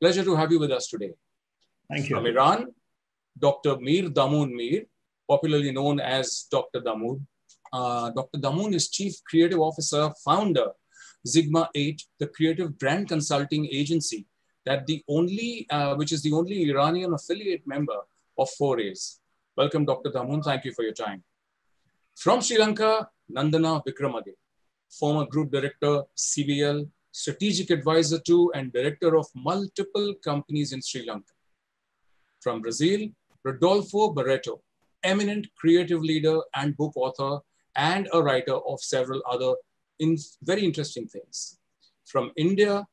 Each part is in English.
Pleasure to have you with us today. Thank you. From Iran, Dr. Damoon, popularly known as Dr. Damoon. Dr. Damoon is Chief Creative Officer, founder, Sigma 8, the creative brand consulting agency which is the only Iranian affiliate member of 4As. Welcome, Dr. Damoon. Thank you for your time. From Sri Lanka, Nandana Wickramage, former Group Director, CBL, Strategic Advisor to and Director of multiple companies in Sri Lanka. From Brazil, Rodolfo Barreto, eminent creative leader and book author and a writer of several other very interesting things. From India,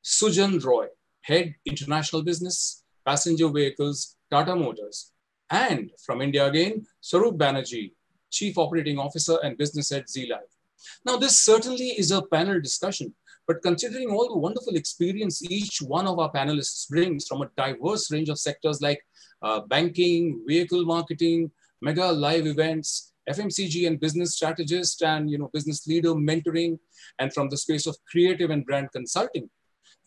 Sujan Roy, Head International Business, Passenger Vehicles, Tata Motors. And from India again, Swaroop Banerjee, Chief Operating Officer and Business Head, Z-Live. Now, this certainly is a panel discussion, but considering all the wonderful experience each one of our panelists brings from a diverse range of sectors like banking, vehicle marketing, mega live events, FMCG and business strategist and business leader mentoring, and from the space of creative and brand consulting,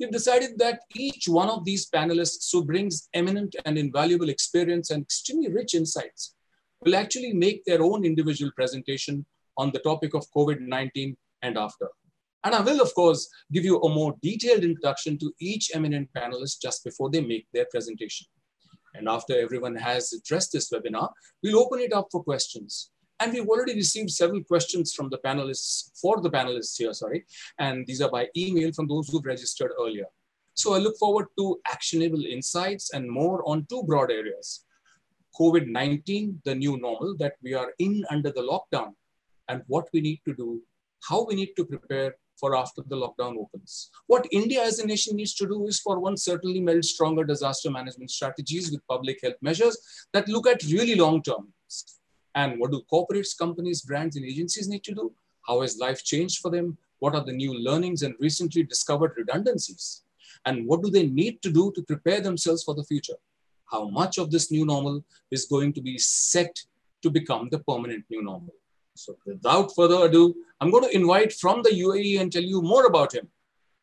we've decided that each one of these panelists who brings eminent and invaluable experience and extremely rich insights will actually make their own individual presentation on the topic of COVID-19 and after. And I will, of course, give you a more detailed introduction to each eminent panelist just before they make their presentation. And after everyone has addressed this webinar, we'll open it up for questions. And we've already received several questions from the panelists, and these are by email from those who've registered earlier. So I look forward to actionable insights and more on two broad areas. COVID-19, the new normal that we are in under the lockdown, and what we need to do, how we need to prepare for after the lockdown opens. What India as a nation needs to do is, for one, certainly meld stronger disaster management strategies with public health measures that look at really long-term. And what do corporates, companies, brands, and agencies need to do? How has life changed for them? What are the new learnings and recently discovered redundancies? And what do they need to do to prepare themselves for the future? How much of this new normal is going to be set to become the permanent new normal? So without further ado, I'm going to invite from the UAE and tell you more about him.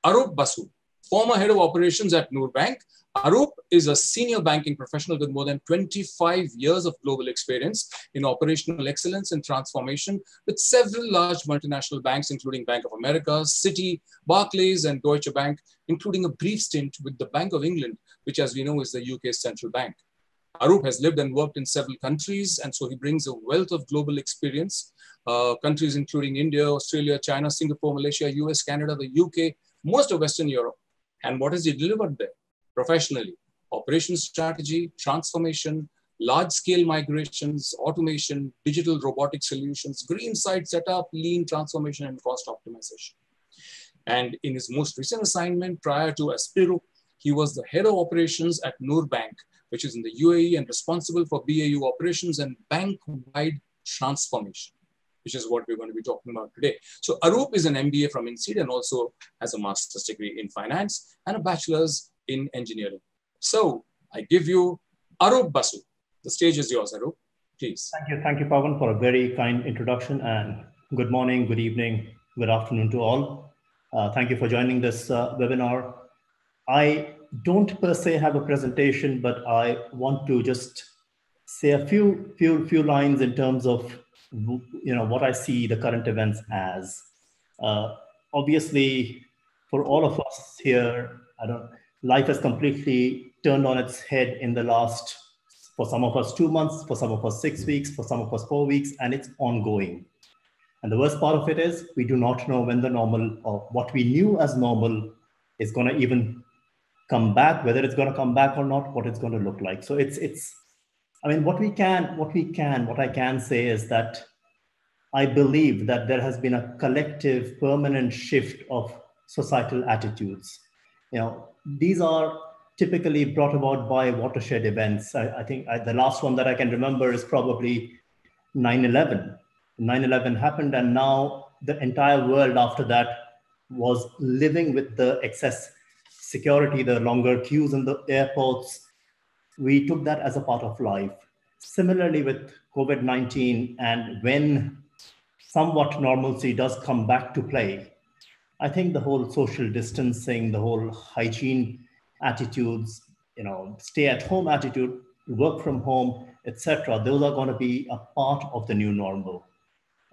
Arup Basu, former head of operations at Noor Bank. Arup is a senior banking professional with more than 25 years of global experience in operational excellence and transformation with several large multinational banks, including Bank of America, Citi, Barclays, and Deutsche Bank, including a brief stint with the Bank of England, which, as we know, is the UK's central bank. Arup has lived and worked in several countries, and so he brings a wealth of global experience. Countries including India, Australia, China, Singapore, Malaysia, US, Canada, the UK, most of Western Europe. And what has he delivered there? Professionally, operations strategy, transformation, large-scale migrations, automation, digital robotic solutions, green site setup, lean transformation, and cost optimization. And in his most recent assignment prior to Aspiru, he was the head of operations at Noor Bank, which is in the UAE and responsible for BAU operations and bank-wide transformation, which is what we're going to be talking about today. So Arup is an MBA from INSEAD and also has a master's degree in finance and a bachelor's in engineering. So I give you Arup Basu. The stage is yours, Arup. Please. Thank you, Pavan, for a very kind introduction, and good morning, good evening, good afternoon to all. Thank you for joining this webinar. I don't per se have a presentation, but I want to just say a few lines in terms of what I see the current events as. Obviously, for all of us here, life has completely turned on its head in the last, for some of us 2 months, for some of us 6 weeks, for some of us 4 weeks, and it's ongoing. And the worst part of it is we do not know when the normal, or what we knew as normal, is going to even come back, whether it's going to come back or not, what it's going to look like. So what I can say is that I believe that there has been a collective permanent shift of societal attitudes. These are typically brought about by watershed events. I think the last one that I can remember is probably 9/11. 9/11 happened, and now the entire world after that was living with the excess security, the longer queues in the airports. We took that as a part of life. Similarly with COVID-19, and when somewhat normalcy does come back to play, I think the whole social distancing, the whole hygiene attitudes, stay-at-home attitude, work from home, etc. Those are going to be a part of the new normal.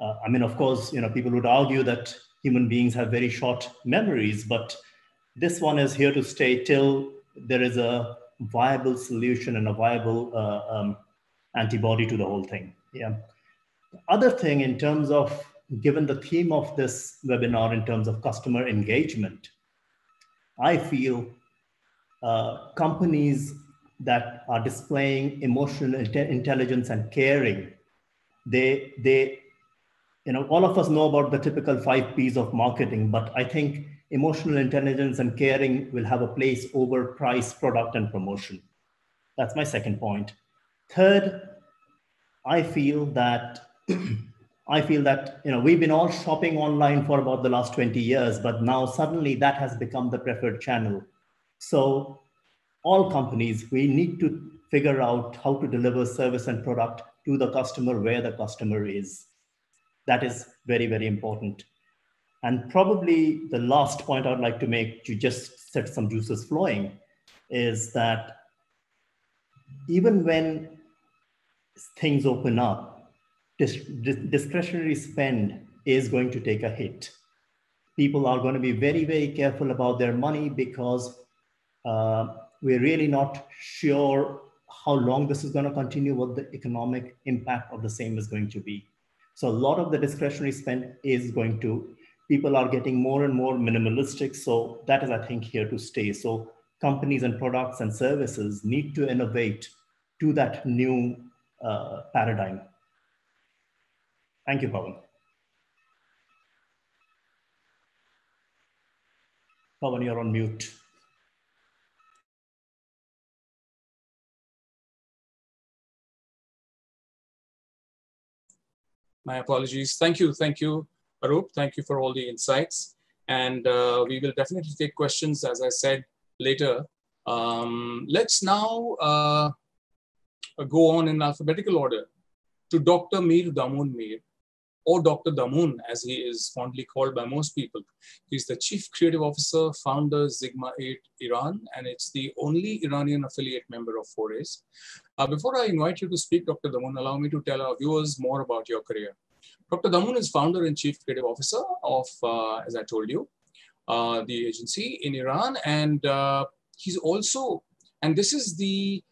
I mean, of course, people would argue that human beings have very short memories, but this one is here to stay till there is a viable solution and a viable antibody to the whole thing. Yeah. The other thing, in terms of, given the theme of this webinar in terms of customer engagement, I feel companies that are displaying emotional intelligence and caring, they all of us know about the typical 5 Ps of marketing, but I think emotional intelligence and caring will have a place over price, product, and promotion. That's my second point. Third, I feel that we've been all shopping online for about the last 20 years, but now suddenly that has become the preferred channel. So all companies, we need to figure out how to deliver service and product to the customer where the customer is. That is very, very important. And probably the last point I'd like to make, to just set some juices flowing, is that even when things open up, discretionary spend is going to take a hit. People are going to be very, very careful about their money because we're really not sure how long this is going to continue, what the economic impact of the same is going to be. So a lot of the discretionary spend is going to, people are getting more and more minimalistic. So that is, I think, here to stay. So companies and products and services need to innovate to that new paradigm. Thank you, Pavan. Pavan, you're on mute. My apologies. Thank you, Arup. Thank you for all the insights. And we will definitely take questions, as I said, later. Let's now go on in alphabetical order to Dr. Mir Damoon Mir, or Dr. Damoon, as he is fondly called by most people. He's the Chief Creative Officer, founder, Sigma 8 Iran, and it's the only Iranian affiliate member of 4As. Before I invite you to speak, Dr. Damoon, allow me to tell our viewers more about your career. Dr. Damoon is founder and Chief Creative Officer of, as I told you, the agency in Iran, and he's also, and this is the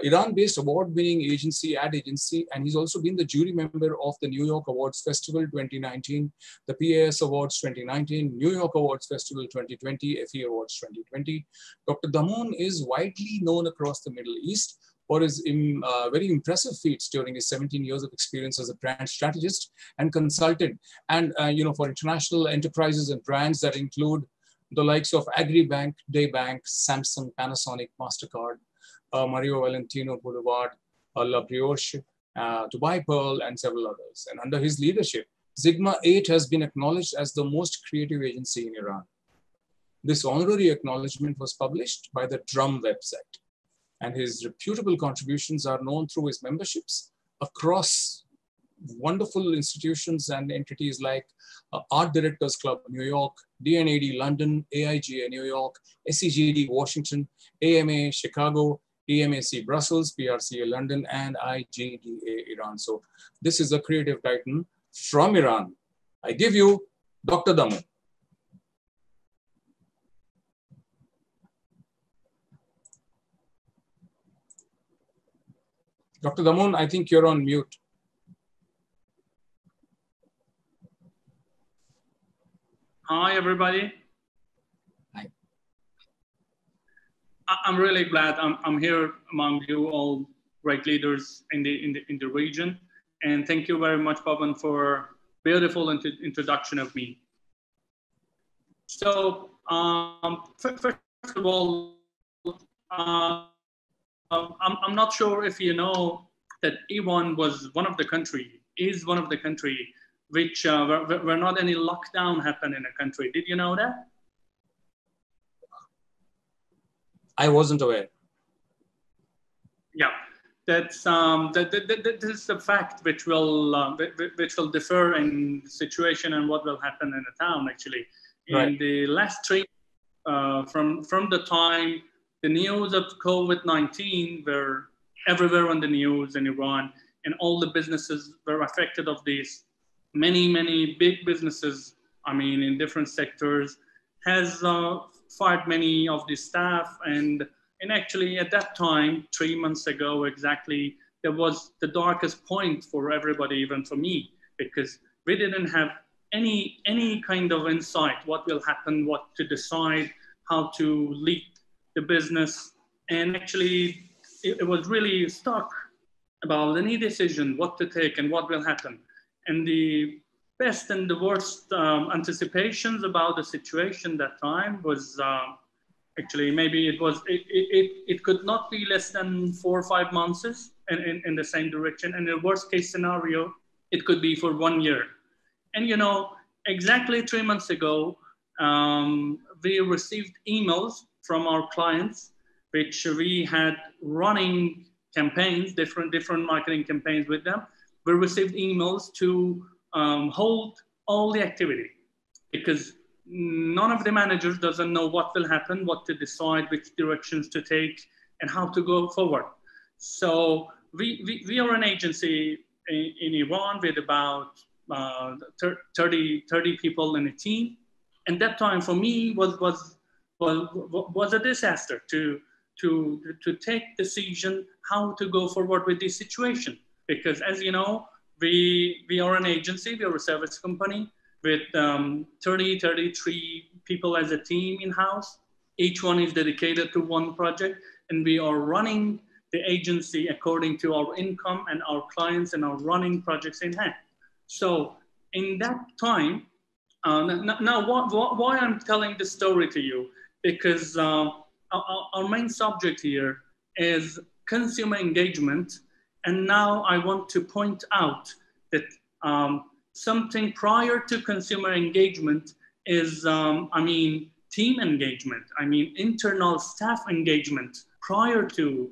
Iran-based award-winning agency, ad agency, and he's also been the jury member of the New York Awards Festival 2019, the PAS Awards 2019, New York Awards Festival 2020, FE Awards 2020. Dr. Damoon is widely known across the Middle East for his very impressive feats during his 17 years of experience as a brand strategist and consultant, and for international enterprises and brands that include the likes of AgriBank, Daybank, Samsung, Panasonic, MasterCard, Mario Valentino Boulevard, La Brioche, Dubai Pearl, and several others. And under his leadership, Sigma 8 has been acknowledged as the most creative agency in Iran. This honorary acknowledgement was published by the Drum website, and his reputable contributions are known through his memberships across wonderful institutions and entities like Art Directors Club New York, DNAD London, AIGA New York, SEGD Washington, AMA Chicago, EMAC Brussels, PRCA London, and IGDA Iran. So this is a creative titan from Iran. I give you Dr. Damoon. Dr. Damoon, I think you're on mute. Hi, everybody. Hi. I'm really glad I'm here among you all great leaders in the region. And thank you very much, Pavan, for beautiful introduction of me. So first of all, I'm not sure if you know that Iran was one of the country, is one of the country which where not any lockdown happened in a country. Did you know that? I wasn't aware. Yeah, that's this is a fact which will differ in situation and what will happen in a town actually. Right. In the last 3 from the time the news of COVID-19 were everywhere on the news in Iran, and all the businesses were affected of this. Many big businesses, I mean, in different sectors, has fired many of the staff. And actually at that time, 3 months ago exactly, there was the darkest point for everybody, even for me, because we didn't have any kind of insight, what will happen, what to decide, how to lead the business. And actually it was really stuck about any decision, what to take and what will happen. And the best and the worst anticipations about the situation that time was actually maybe it could not be less than 4 or 5 months in the same direction. And the worst case scenario, it could be for 1 year. And you know, exactly 3 months ago, we received emails from our clients, which we had running campaigns, different marketing campaigns with them. We received emails to hold all the activity, because none of the managers doesn't know what will happen, what to decide, which directions to take, and how to go forward. So we are an agency in Iran with about 30 people in a team. And that time for me was a disaster to take decision how to go forward with this situation. Because as you know, we are an agency, we are a service company with 33 people as a team in-house. Each one is dedicated to one project, and we are running the agency according to our income and our clients, and our running projects in hand. So in that time, now why I'm telling this story to you, because our main subject here is consumer engagement. And now I want to point out that something prior to consumer engagement is, I mean, team engagement. I mean, internal staff engagement prior to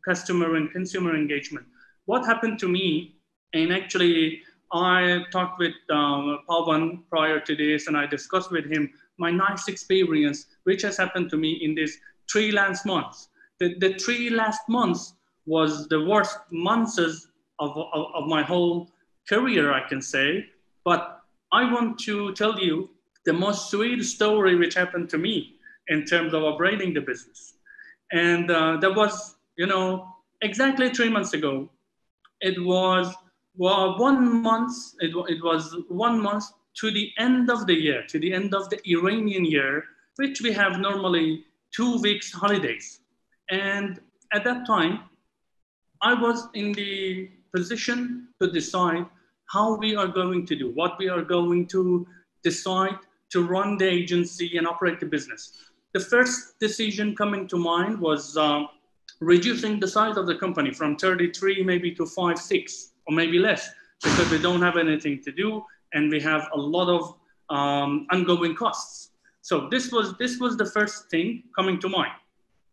customer and consumer engagement. What happened to me, and actually I talked with Pavan prior to this, and I discussed with him my nice experience, which has happened to me in these 3 last months. The 3 last months was the worst months of my whole career, I can say. But I want to tell you the most sweet story which happened to me in terms of operating the business. And that was, you know, exactly 3 months ago. It was 1 month, it was 1 month to the end of the year, to the end of the Iranian year, which we have normally 2 weeks holidays. And at that time, I was in the position to decide how we are going to do, what we are going to decide to run the agency and operate the business. The first decision coming to mind was reducing the size of the company from 33 maybe to 5, 6, or maybe less, because we don't have anything to do and we have a lot of ongoing costs. So this was the first thing coming to mind,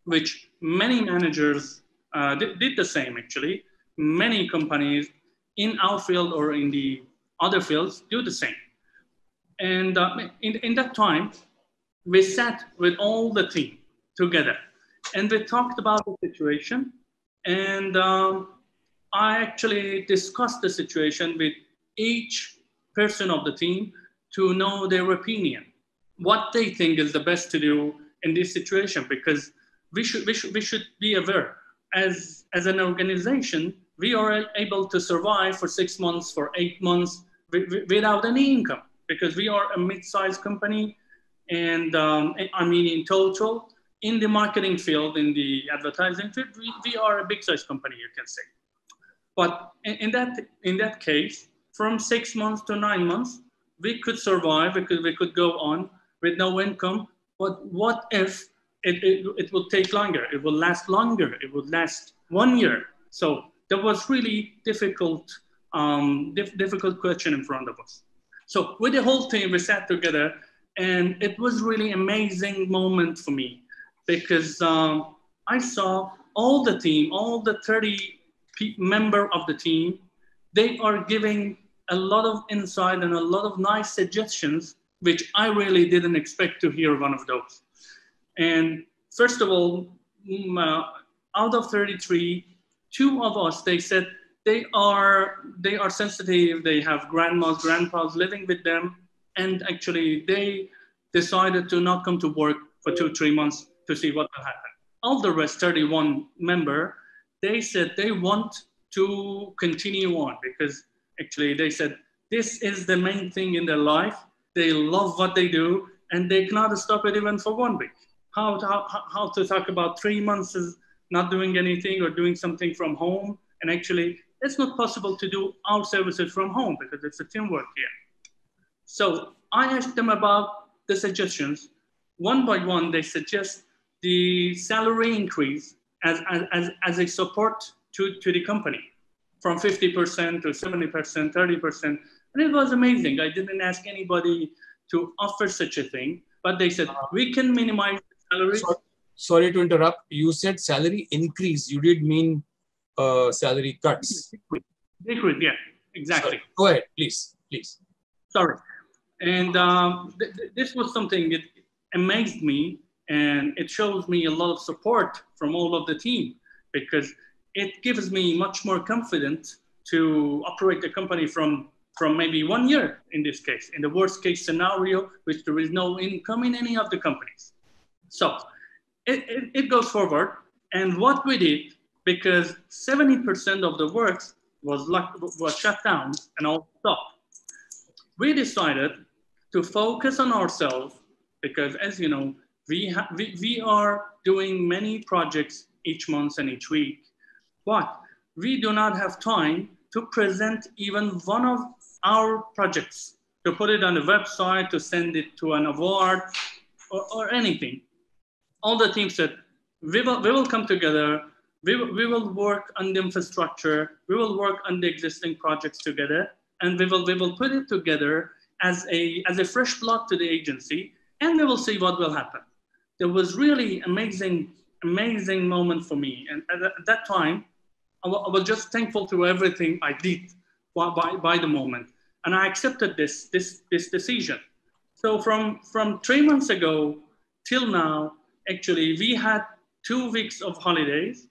which many managers did the same actually. Many companies in our field or in the other fields do the same. And in that time, we sat with all the team together and we talked about the situation. And I actually discussed the situation with each person of the team to know their opinion, what they think is the best to do in this situation, because we should be aware. As an organization, we are able to survive for 6 months, for 8 months without any income, because we are a mid-sized company. And I mean, in total, in the marketing field, in the advertising field, we are a big-sized company, you can say. But in that case, from 6 months to 9 months, we could survive, we could go on with no income. But what if it will take longer? It will last longer. It would last 1 year. So that was really difficult question in front of us. So with the whole team, we sat together, and it was really amazing moment for me, because I saw all the team, all the 30 member of the team, they are giving a lot of insight and a lot of nice suggestions, which I really didn't expect to hear one of those. And first of all, out of 33, 2 of us, they said they are sensitive. They have grandmas, grandpas living with them. And actually they decided to not come to work for 2-3 months to see what will happen. All the rest, 31 member, they said they want to continue on because actually they said this is the main thing in their life. They love what they do and they cannot stop it even for 1 week. How to talk about 3 months is not doing anything or doing something from home. And actually it's not possible to do our services from home because it's a teamwork here. So I asked them about the suggestions. One by one, they suggest the salary increase as a support to the company from 50% to 70%, 30%. And it was amazing. I didn't ask anybody to offer such a thing, but they said, we can minimize the salaries. Sorry to interrupt. You said salary increase. You did mean salary cuts. Decrease, yeah, exactly. Sorry. Go ahead, please. Sorry. And this was something that amazed me, and it shows me a lot of support from all of the team because it gives me much more confidence to operate the company from maybe 1 year in this case, in the worst case scenario, which there is no income in any of the companies. So it goes forward. And what we did, because 70% of the works was shut down and all stopped, we decided to focus on ourselves because, as you know, we are doing many projects each month and each week, but we do not have time to present even one of our projects, to put it on a website, to send it to an award or anything. All the team said, we will come together, we will work on the infrastructure, we will work on the existing projects together, and we will put it together as a fresh blood to the agency, and we will see what will happen. There was really amazing moment for me. And at that time, I was just thankful to everything I did by the moment. And I accepted this decision. So from 3 months ago till now, actually, we had 2 weeks of holidays.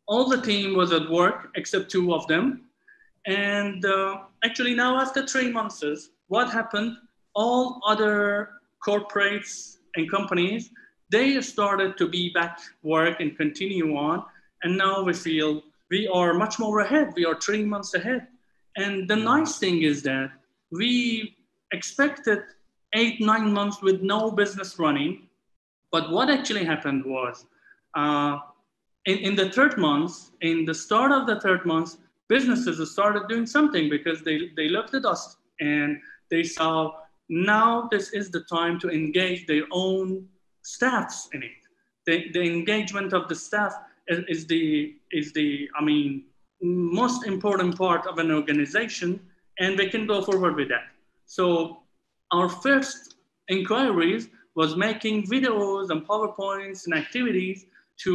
All the team was at work except 2 of them. And actually now after 3 months, what happened? All other corporates and companies, they started to be back work and continue on. And now we feel we are much more ahead. We are 3 months ahead. And the nice thing is that we expected 8-9 months with no business running. But what actually happened was in the 3rd month, in the start of the 3rd month, businesses started doing something because they looked at us and they saw now this is the time to engage their own staffs in it. The engagement of the staff is the most important part of an organization, and they can go forward with that. So our first inquiries was making videos and PowerPoints and activities to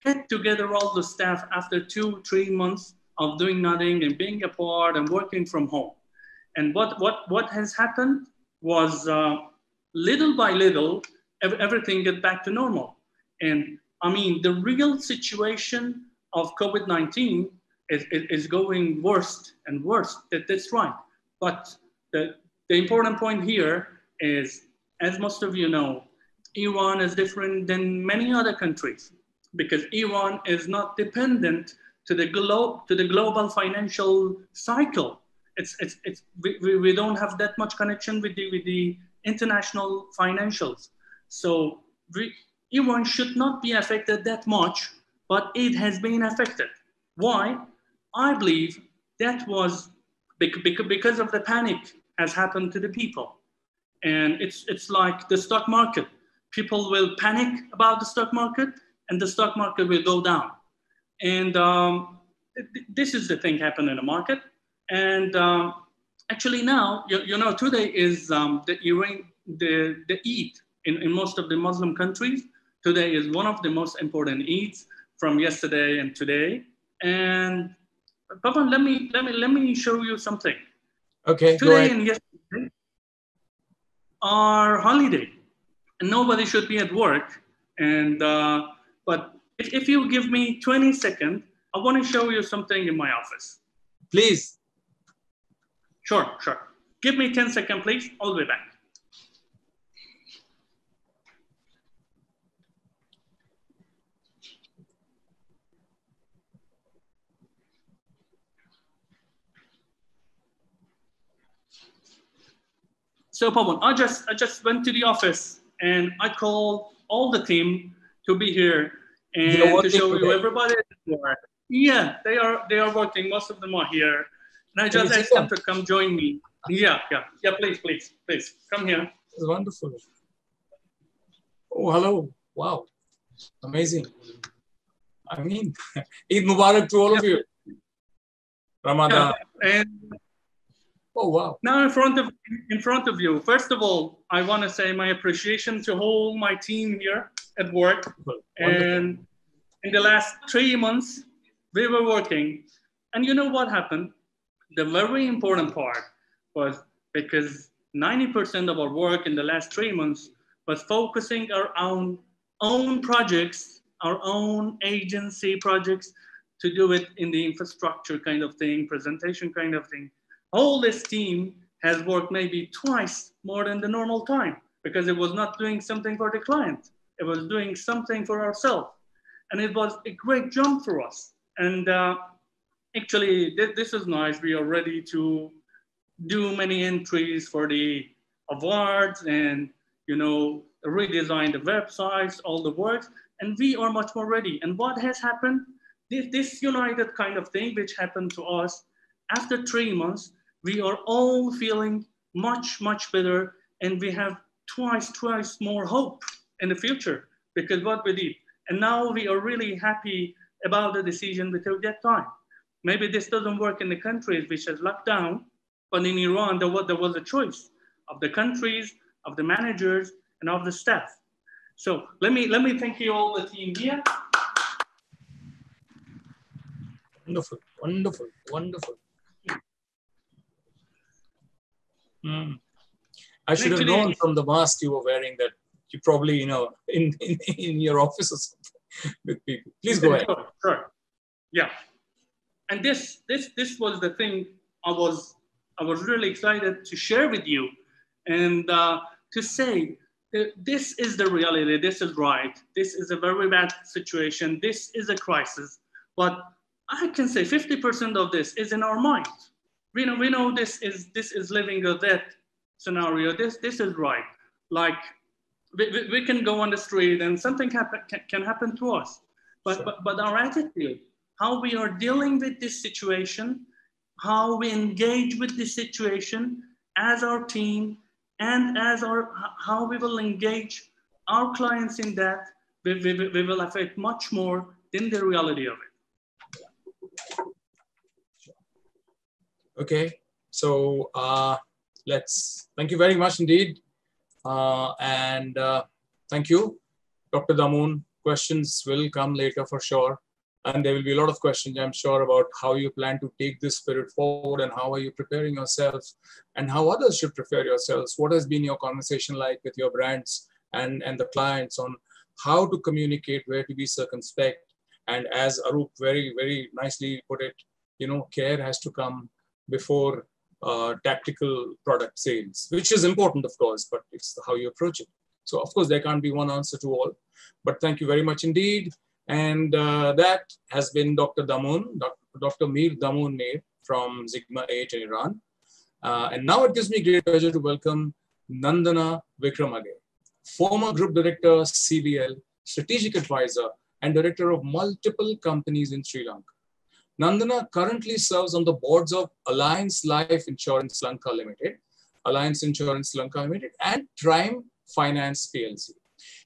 get together all the staff after 2-3 months of doing nothing and being apart and working from home. And what has happened was little by little, everything get back to normal. And I mean, the real situation of COVID-19 is going worse and worse. That's right. But the important point here is, as most of you know, Iran is different than many other countries because Iran is not dependent to the global financial cycle. We don't have that much connection with the international financials. So Iran should not be affected that much, but it has been affected. Why? I believe that was because of the panic has happened to the people. And it's like the stock market. People will panic about the stock market and the stock market will go down. And this is the thing happened in the market. And actually now, you know, today is the Eid in most of the Muslim countries. Today is one of the most important Eids from yesterday and today. And Pavan, let me show you something. Okay, today and yesterday are holiday, and nobody should be at work. And but if you give me 20 seconds, I want to show you something in my office. Please. Sure. Give me 10 seconds, please. I'll be back. So Pavan, I just went to the office and I called all the team to be here and to show you everybody. Yeah, they are working. Most of them are here, and I just asked them to come join me. Yeah. Please, come here. It's wonderful. Oh, hello! Wow, amazing. I mean, Eid Mubarak to all of you. Ramadan. And oh wow! Now in front of you, first of all, I want to say my appreciation to all my team here at work. Wonderful. And in the last 3 months, we were working, and you know what happened? The very important part was because 90% of our work in the last 3 months was focusing our own projects, our own agency projects, to do it in the infrastructure kind of thing, presentation kind of thing. All this team has worked maybe twice more than the normal time because it was not doing something for the client. It was doing something for ourselves. And it was a great jump for us. And actually, this is nice. We are ready to do many entries for the awards and, redesign the websites, all the works, and we are much more ready. And what has happened? This united kind of thing, which happened to us after 3 months, we are all feeling much, much better. And we have twice more hope in the future because what we did. And now we are really happy about the decision we took that time. Maybe this doesn't work in the countries which has locked down, but in Iran, there was a choice of the countries, of the managers, and of the staff. So let me thank you all, the team here. Wonderful, wonderful, wonderful. I should have known from the mask you were wearing that you probably, in your office or something with people. Please go ahead. Sure. Yeah. And this was the thing I was really excited to share with you and to say that this is the reality. This is right. This is a very bad situation. This is a crisis. But I can say 50% of this is in our mind. We know this is living or death scenario. This is right. Like we can go on the street and something can happen to us. But our attitude, how we are dealing with this situation, how we engage with this situation as our team, and as how we will engage our clients in that, we will affect much more than the reality of it. Okay, so thank you very much indeed. And thank you, Dr. Damoon. Questions will come later for sure. And there will be a lot of questions, I'm sure, about how you plan to take this spirit forward and how are you preparing yourself and how others should prepare yourselves. What has been your conversation like with your brands and the clients on how to communicate, where to be circumspect. And as Arup very, very nicely put it, care has to come before tactical product sales, which is important, of course, but it's how you approach it. So, of course, there can't be one answer to all, but thank you very much indeed. And that has been Dr. Damoon, Dr. Mir Damoon Mir from Sigma 8 in Iran. And now it gives me great pleasure to welcome Nandana Wickramage, former Group Director, CBL, Strategic Advisor, and Director of multiple companies in Sri Lanka. Nandana currently serves on the boards of Alliance Life Insurance Lanka Limited, Alliance Insurance Lanka Limited, and Prime Finance PLC.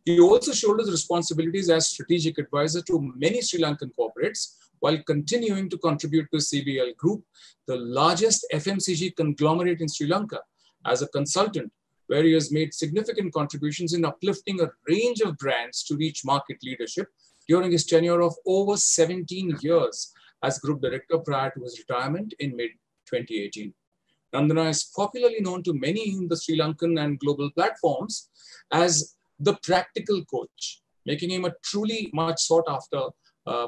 He also shoulders responsibilities as strategic advisor to many Sri Lankan corporates while continuing to contribute to CBL Group, the largest FMCG conglomerate in Sri Lanka, as a consultant, where he has made significant contributions in uplifting a range of brands to reach market leadership during his tenure of over 17 years as Group Director prior to his retirement in mid-2018. Nandana is popularly known to many in the Sri Lankan and global platforms as the practical coach, making him a truly much sought after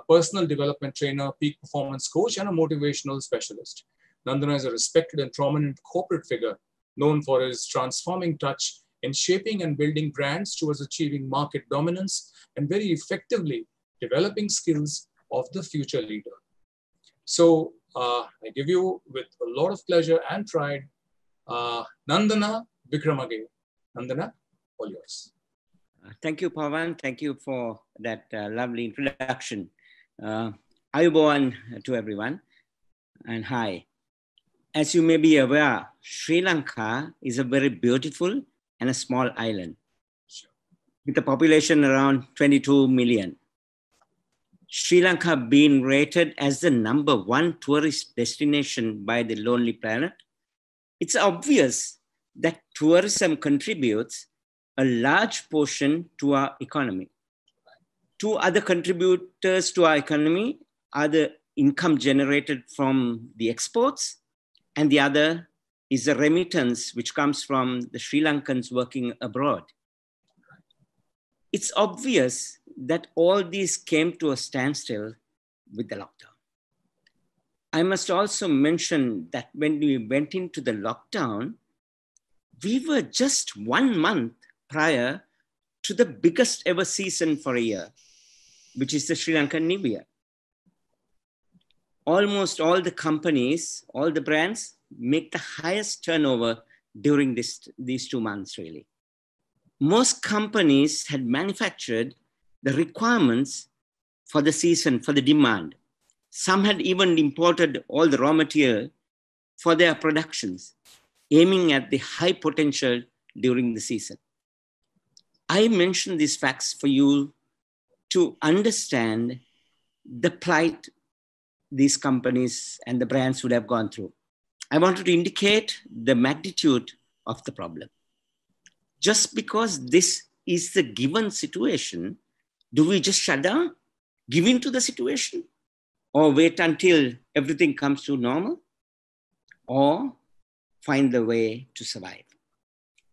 personal development trainer, peak performance coach, and a motivational specialist. Nandana is a respected and prominent corporate figure known for his transforming touch in shaping and building brands towards achieving market dominance and very effectively developing skills of the future leader. So I give you with a lot of pleasure and pride, Nandana Wickramage. Nandana, all yours. Thank you, Pavan. Thank you for that lovely introduction. Ayubowan to everyone, and hi. As you may be aware, Sri Lanka is a very beautiful and a small island with a population around 22 million. Sri Lanka being rated as the #1 tourist destination by the Lonely Planet, it's obvious that tourism contributes a large portion to our economy. Two other contributors to our economy are the income generated from the exports, and the other is the remittance which comes from the Sri Lankans working abroad. It's obvious that all these came to a standstill with the lockdown. I must also mention that when we went into the lockdown, we were just 1 month prior to the biggest ever season for a year, which is the Sri Lankan New Year. Almost all the companies, all the brands make the highest turnover during these 2 months, really. Most companies had manufactured the requirements for the season, for the demand. Some had even imported all the raw material for their productions, aiming at the high potential during the season. I mention these facts for you to understand the plight these companies and the brands would have gone through. I wanted to indicate the magnitude of the problem. Just because this is the given situation, do we just shut down, give in to the situation, or wait until everything comes to normal, or find the way to survive?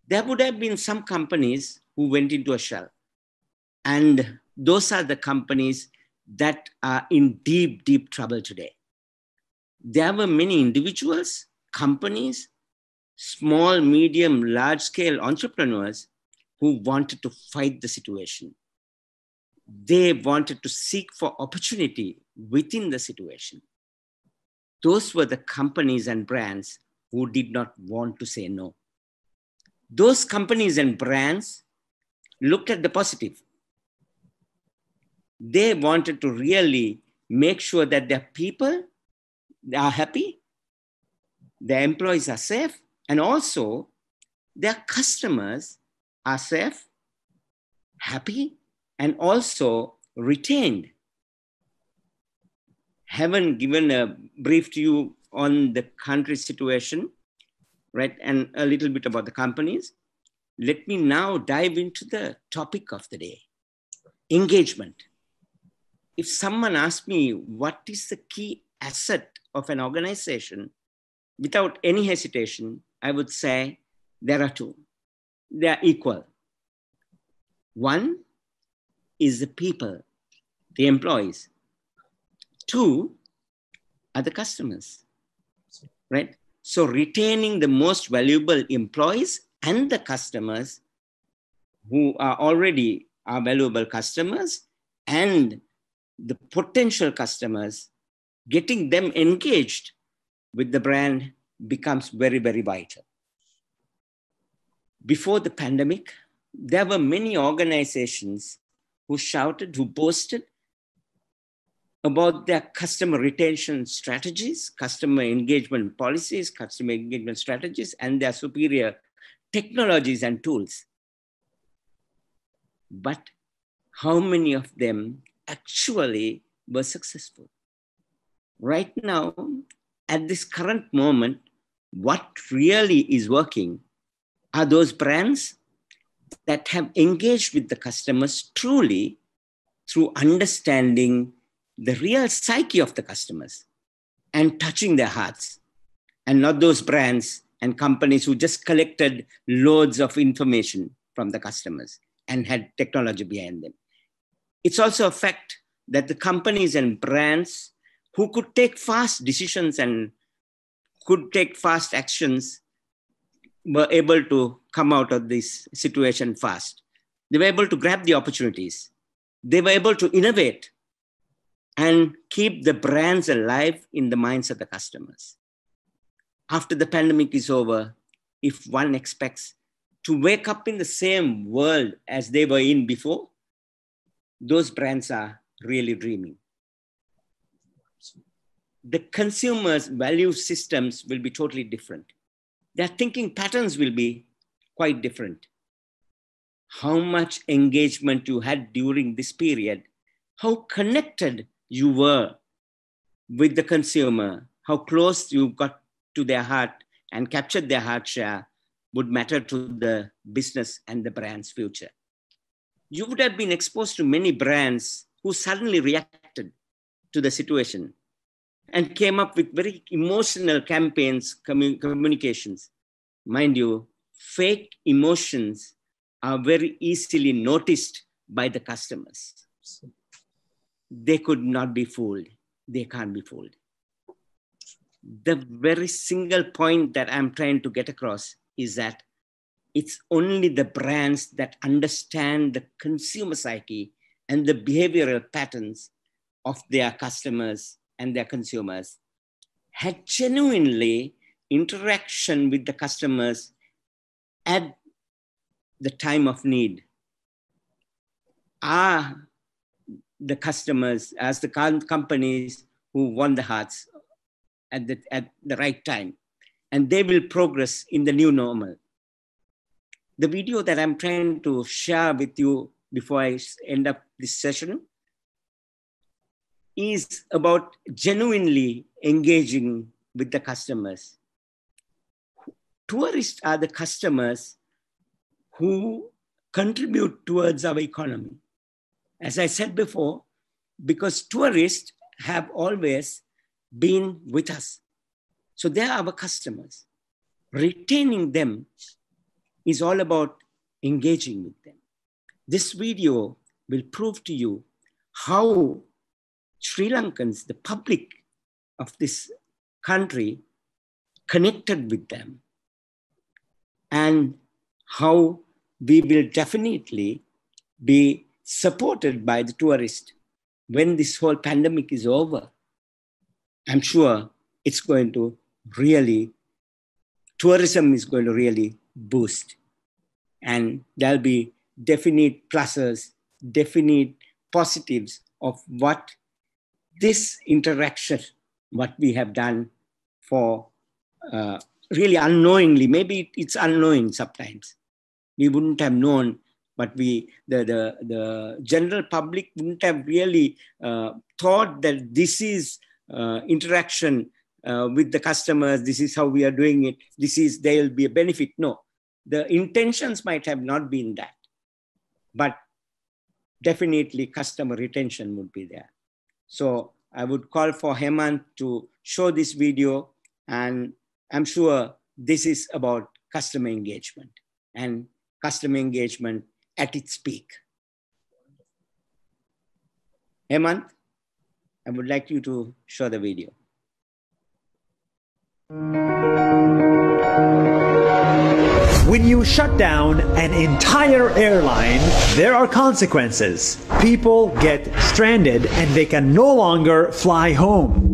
There would have been some companies who went into a shell, and those are the companies that are in deep, deep trouble today. There were many individuals, companies, small, medium, large-scale entrepreneurs who wanted to fight the situation. They wanted to seek for opportunity within the situation. Those were the companies and brands who did not want to say no. Those companies and brands looked at the positive. They wanted to really make sure that their people are happy, their employees are safe, and also their customers are safe, happy, and also retained. Haven't given a brief to you on the country situation, right? And a little bit about the companies. Let me now dive into the topic of the day, engagement. If someone asks me what is the key asset of an organization, without any hesitation, I would say there are two. They are equal. One is the people, the employees. Two are the customers, right? So retaining the most valuable employees and the customers who are already our valuable customers and the potential customers, getting them engaged with the brand becomes very, very vital. Before the pandemic, there were many organizations who shouted, who boasted about their customer retention strategies, customer engagement policies, customer engagement strategies, and their superior technologies and tools. But how many of them actually were successful? Right now, at this current moment, what really is working are those brands that have engaged with the customers truly through understanding the real psyche of the customers and touching their hearts, and not those brands and companies who just collected loads of information from the customers and had technology behind them. It's also a fact that the companies and brands who could take fast decisions and could take fast actions were able to come out of this situation fast. They were able to grab the opportunities. They were able to innovate and keep the brands alive in the minds of the customers. After the pandemic is over, if one expects to wake up in the same world as they were in before, those brands are really dreaming. The consumers' value systems will be totally different. Their thinking patterns will be quite different. How much engagement you had during this period, how connected you were with the consumer, how close you got to their heart and captured their heart share would matter to the business and the brand's future. You would have been exposed to many brands who suddenly reacted to the situation and came up with very emotional campaigns, communications. Mind you, fake emotions are very easily noticed by the customers. They could not be fooled. They can't be fooled. The very single point that I'm trying to get across is that it's only the brands that understand the consumer psyche and the behavioral patterns of their customers and their consumers had genuinely interaction with the customers at the time of need. Are the customers as the companies who won the hearts at the right time, and they will progress in the new normal. The video that I'm trying to share with you before I end up this session is about genuinely engaging with the customers. Tourists are the customers who contribute towards our economy. As I said before, because tourists have always been with us. So they are our customers. Retaining them is all about engaging with them. This video will prove to you how Sri Lankans, the public of this country, connected with them, and how we will definitely be supported by the tourists when this whole pandemic is over. I'm sure it's going to really, tourism is going to really boost. And there'll be definite pluses, definite positives of what this interaction, what we have done for really unknowingly, maybe it's unknowing sometimes. We wouldn't have known, but the general public wouldn't have really thought that this is interaction with the customers, this is how we are doing it, there'll be a benefit. No, the intentions might have not been that, but definitely customer retention would be there. So I would call for Hemant to show this video, and I'm sure this is about customer engagement and customer engagement at its peak. Hemant, I would like you to show the video. When you shut down an entire airline, there are consequences. People get stranded and they can no longer fly home.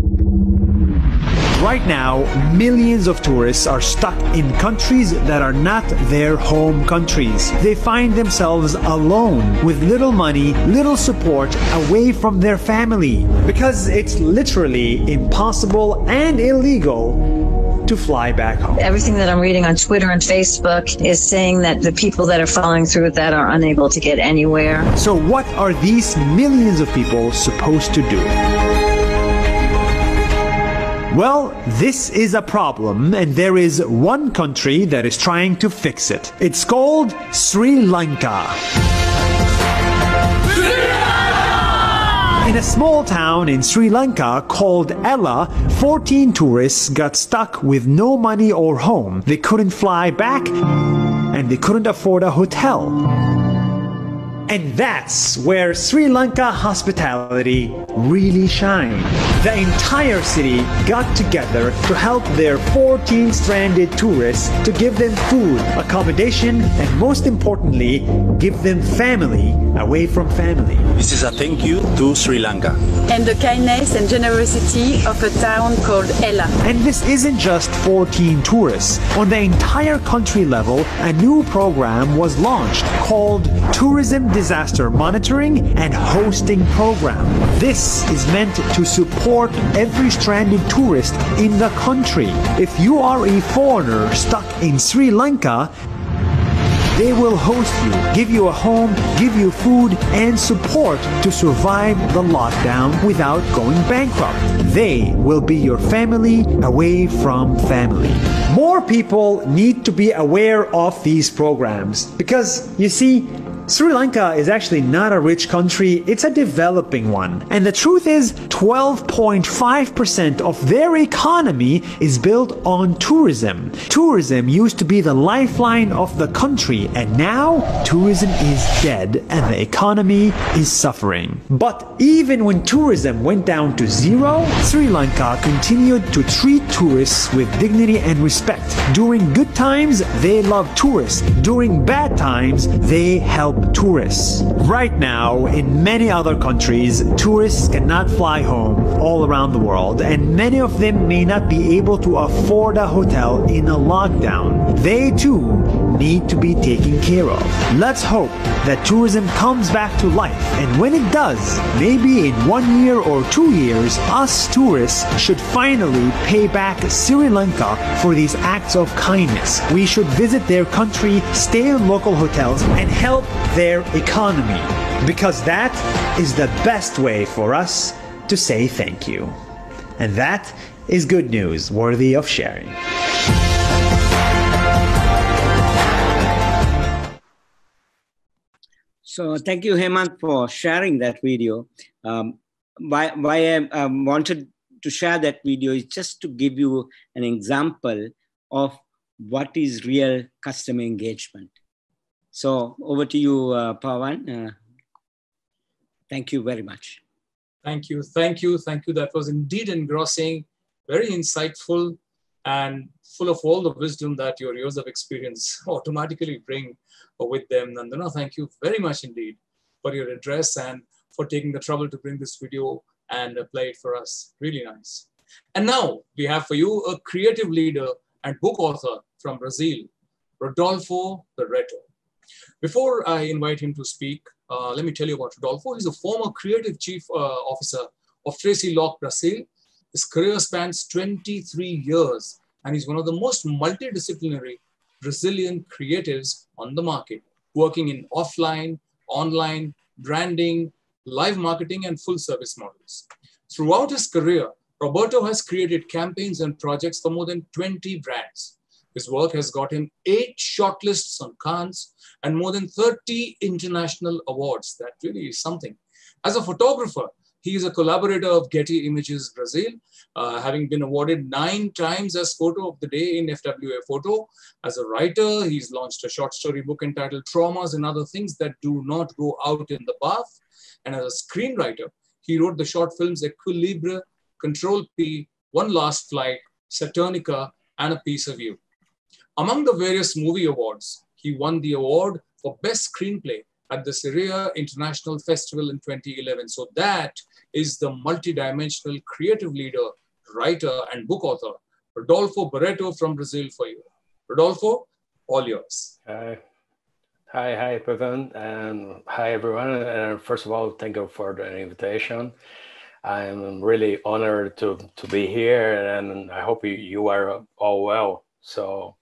Right now, millions of tourists are stuck in countries that are not their home countries. They find themselves alone with little money, little support, away from their family, because it's literally impossible and illegal to fly back home. Everything that I'm reading on Twitter and Facebook is saying that the people that are following through with that are unable to get anywhere. So what are these millions of people supposed to do? Well, this is a problem, and there is one country that is trying to fix it. It's called Sri Lanka. In a small town in Sri Lanka called Ella, 14 tourists got stuck with no money or home. They couldn't fly back, and they couldn't afford a hotel. And that's where Sri Lanka hospitality really shined. The entire city got together to help their 14 stranded tourists to give them food, accommodation, and most importantly, give them family away from family. This is a thank you to Sri Lanka. And the kindness and generosity of a town called Ella. And this isn't just 14 tourists. On the entire country level, a new program was launched called Tourism Disaster Monitoring and Hosting Program. This is meant to support every stranded tourist in the country. If you are a foreigner stuck in Sri Lanka, they will host you, give you a home, give you food and support to survive the lockdown without going bankrupt. They will be your family away from family. More people need to be aware of these programs because, you see, Sri Lanka is actually not a rich country, it's a developing one. And the truth is, 12.5% of their economy is built on tourism. Tourism used to be the lifeline of the country, and now tourism is dead and the economy is suffering. But even when tourism went down to zero, Sri Lanka continued to treat tourists with dignity and respect. During good times, they love tourists. During bad times, they help tourists. Right now, in many other countries, tourists cannot fly home all around the world, and many of them may not be able to afford a hotel in a lockdown. They too need to be taken care of. Let's hope that tourism comes back to life, and when it does, maybe in 1 year or 2 years, us tourists should finally pay back Sri Lanka for these acts of kindness. We should visit their country, stay in local hotels, and help their economy, because that is the best way for us to say thank you. And that is good news worthy of sharing. So thank you, Hemant, for sharing that video. Why I wanted to share that video is just to give you an example of what is real customer engagement. So over to you, Pavan. Thank you very much. Thank you, thank you, thank you. That was indeed engrossing, very insightful, and full of all the wisdom that your years of experience automatically bring with them. Nandana, thank you very much indeed for your address and for taking the trouble to bring this video and play it for us. Really nice. And now we have for you a creative leader and book author from Brazil, Rodolfo Barreto. Before I invite him to speak, let me tell you about Rodolfo. He's a former creative chief officer of Tracy Locke, Brazil. His career spans 23 years, and he's one of the most multidisciplinary Brazilian creatives on the market, working in offline, online, branding, live marketing, and full service models. Throughout his career, Roberto has created campaigns and projects for more than 20 brands. His work has got him 8 shortlists on Cannes and more than 30 international awards. That really is something. As a photographer, he is a collaborator of Getty Images Brazil, having been awarded 9 times as Photo of the Day in FWA Photo. As a writer, he's launched a short story book entitled Traumas and Other Things That Do Not Go Out in the Bath. And as a screenwriter, he wrote the short films Equilibre, Control P, One Last Flight, Saturnica, and A Piece of You. Among the various movie awards, he won the award for Best Screenplay at the Syria International Festival in 2011. So that is the multidimensional creative leader, writer, and book author, Rodolfo Barreto from Brazil for you. Rodolfo, all yours. Hi, Pavan, and hi, everyone. First of all, thank you for the invitation. I'm really honored to be here, and I hope you are all well. So,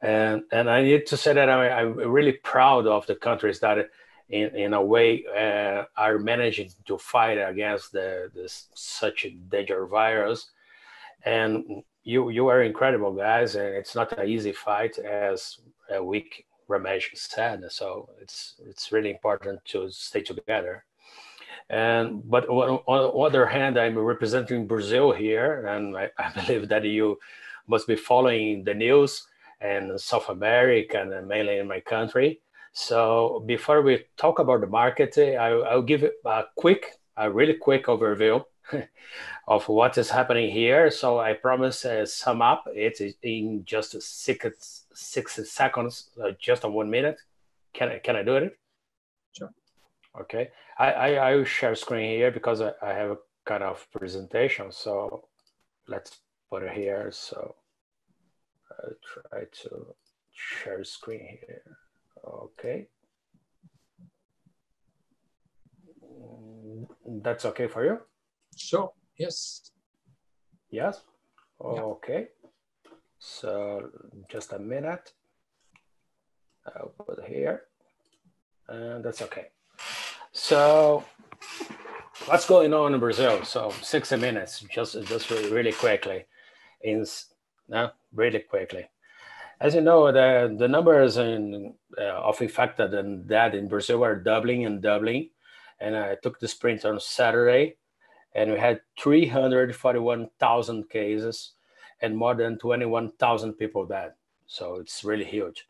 and I need to say that I'm really proud of the countries that, in a way, are managing to fight against this such a dangerous virus. And you are incredible, guys, and it's not an easy fight, as Wickramage said. So it's really important to stay together. But on the other hand, I'm representing Brazil here, and I believe that you must be following the news in South America and mainly in my country. So before we talk about the market, I'll give a really quick overview of what is happening here. So I promise sum up it in just 60 seconds, just 1 minute. Can I do it? Sure. Okay. I will share screen here because I have a kind of presentation. So let's put it here. So I'll try to share screen here. Okay. That's okay for you? Sure. Yes. Yes. Okay. So just a minute. I'll put it here. And that's okay. So what's going on in Brazil? So 60 minutes, just really quickly. Really quickly. As you know, the numbers of infected and dead in Brazil are doubling and doubling. And I took the sprint on Saturday, and we had 341,000 cases and more than 21,000 people dead. So it's really huge.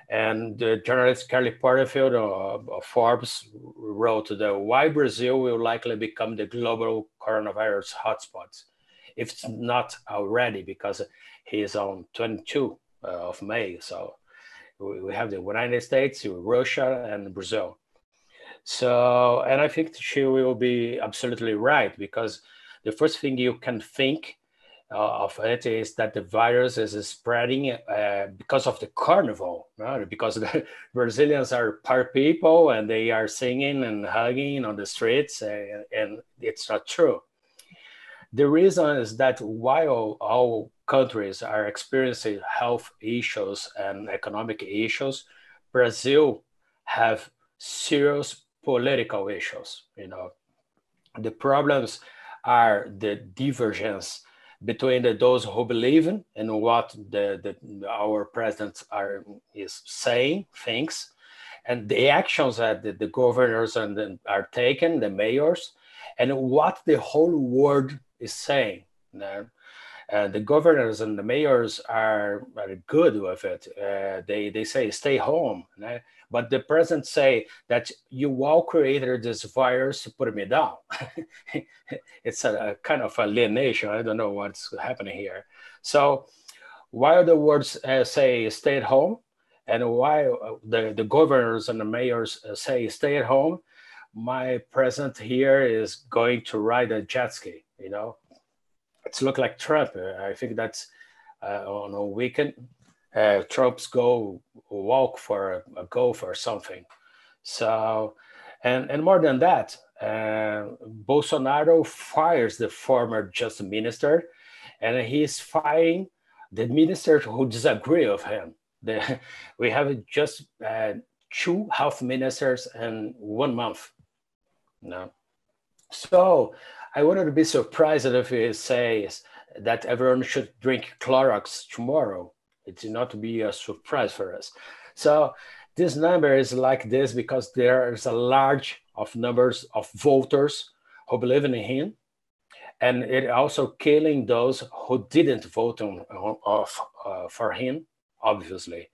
And the journalist Carly Porterfield of Forbes wrote that why Brazil will likely become the global coronavirus hotspot, if it's not already, because he is on 22 of May. So we have the United States, Russia, and Brazil. So, and I think she will be absolutely right, because the first thing you can think of it is that the virus is spreading because of the carnival, right? Because the Brazilians are party people and they are singing and hugging on the streets, and it's not true. The reason is that while all countries are experiencing health issues and economic issues, Brazil have serious political issues. You know, the problems are the divergence between those who believe in what our president is saying, thinks, and the actions that the governors are taking, the mayors, and what the whole world is saying. The governors and the mayors are good with it. They say stay home, but the president say that you all created this virus to put me down. It's a kind of alienation. I don't know what's happening here. So while the words say stay at home, and while the governors and the mayors say stay at home, my president here is going to ride a jet ski. You know, it's look like Trump. I think that's on a weekend. Trump's go walk for a golf or something. So, and more than that, Bolsonaro fires the former justice minister, and he's firing the ministers who disagree with him. We have just 2 health ministers in 1 month. No. So I wouldn't be surprised if he says that everyone should drink Clorox tomorrow. It's not to be a surprise for us. So this number is like this because there is a large of numbers of voters who believe in him, and it also killing those who didn't vote for him, obviously.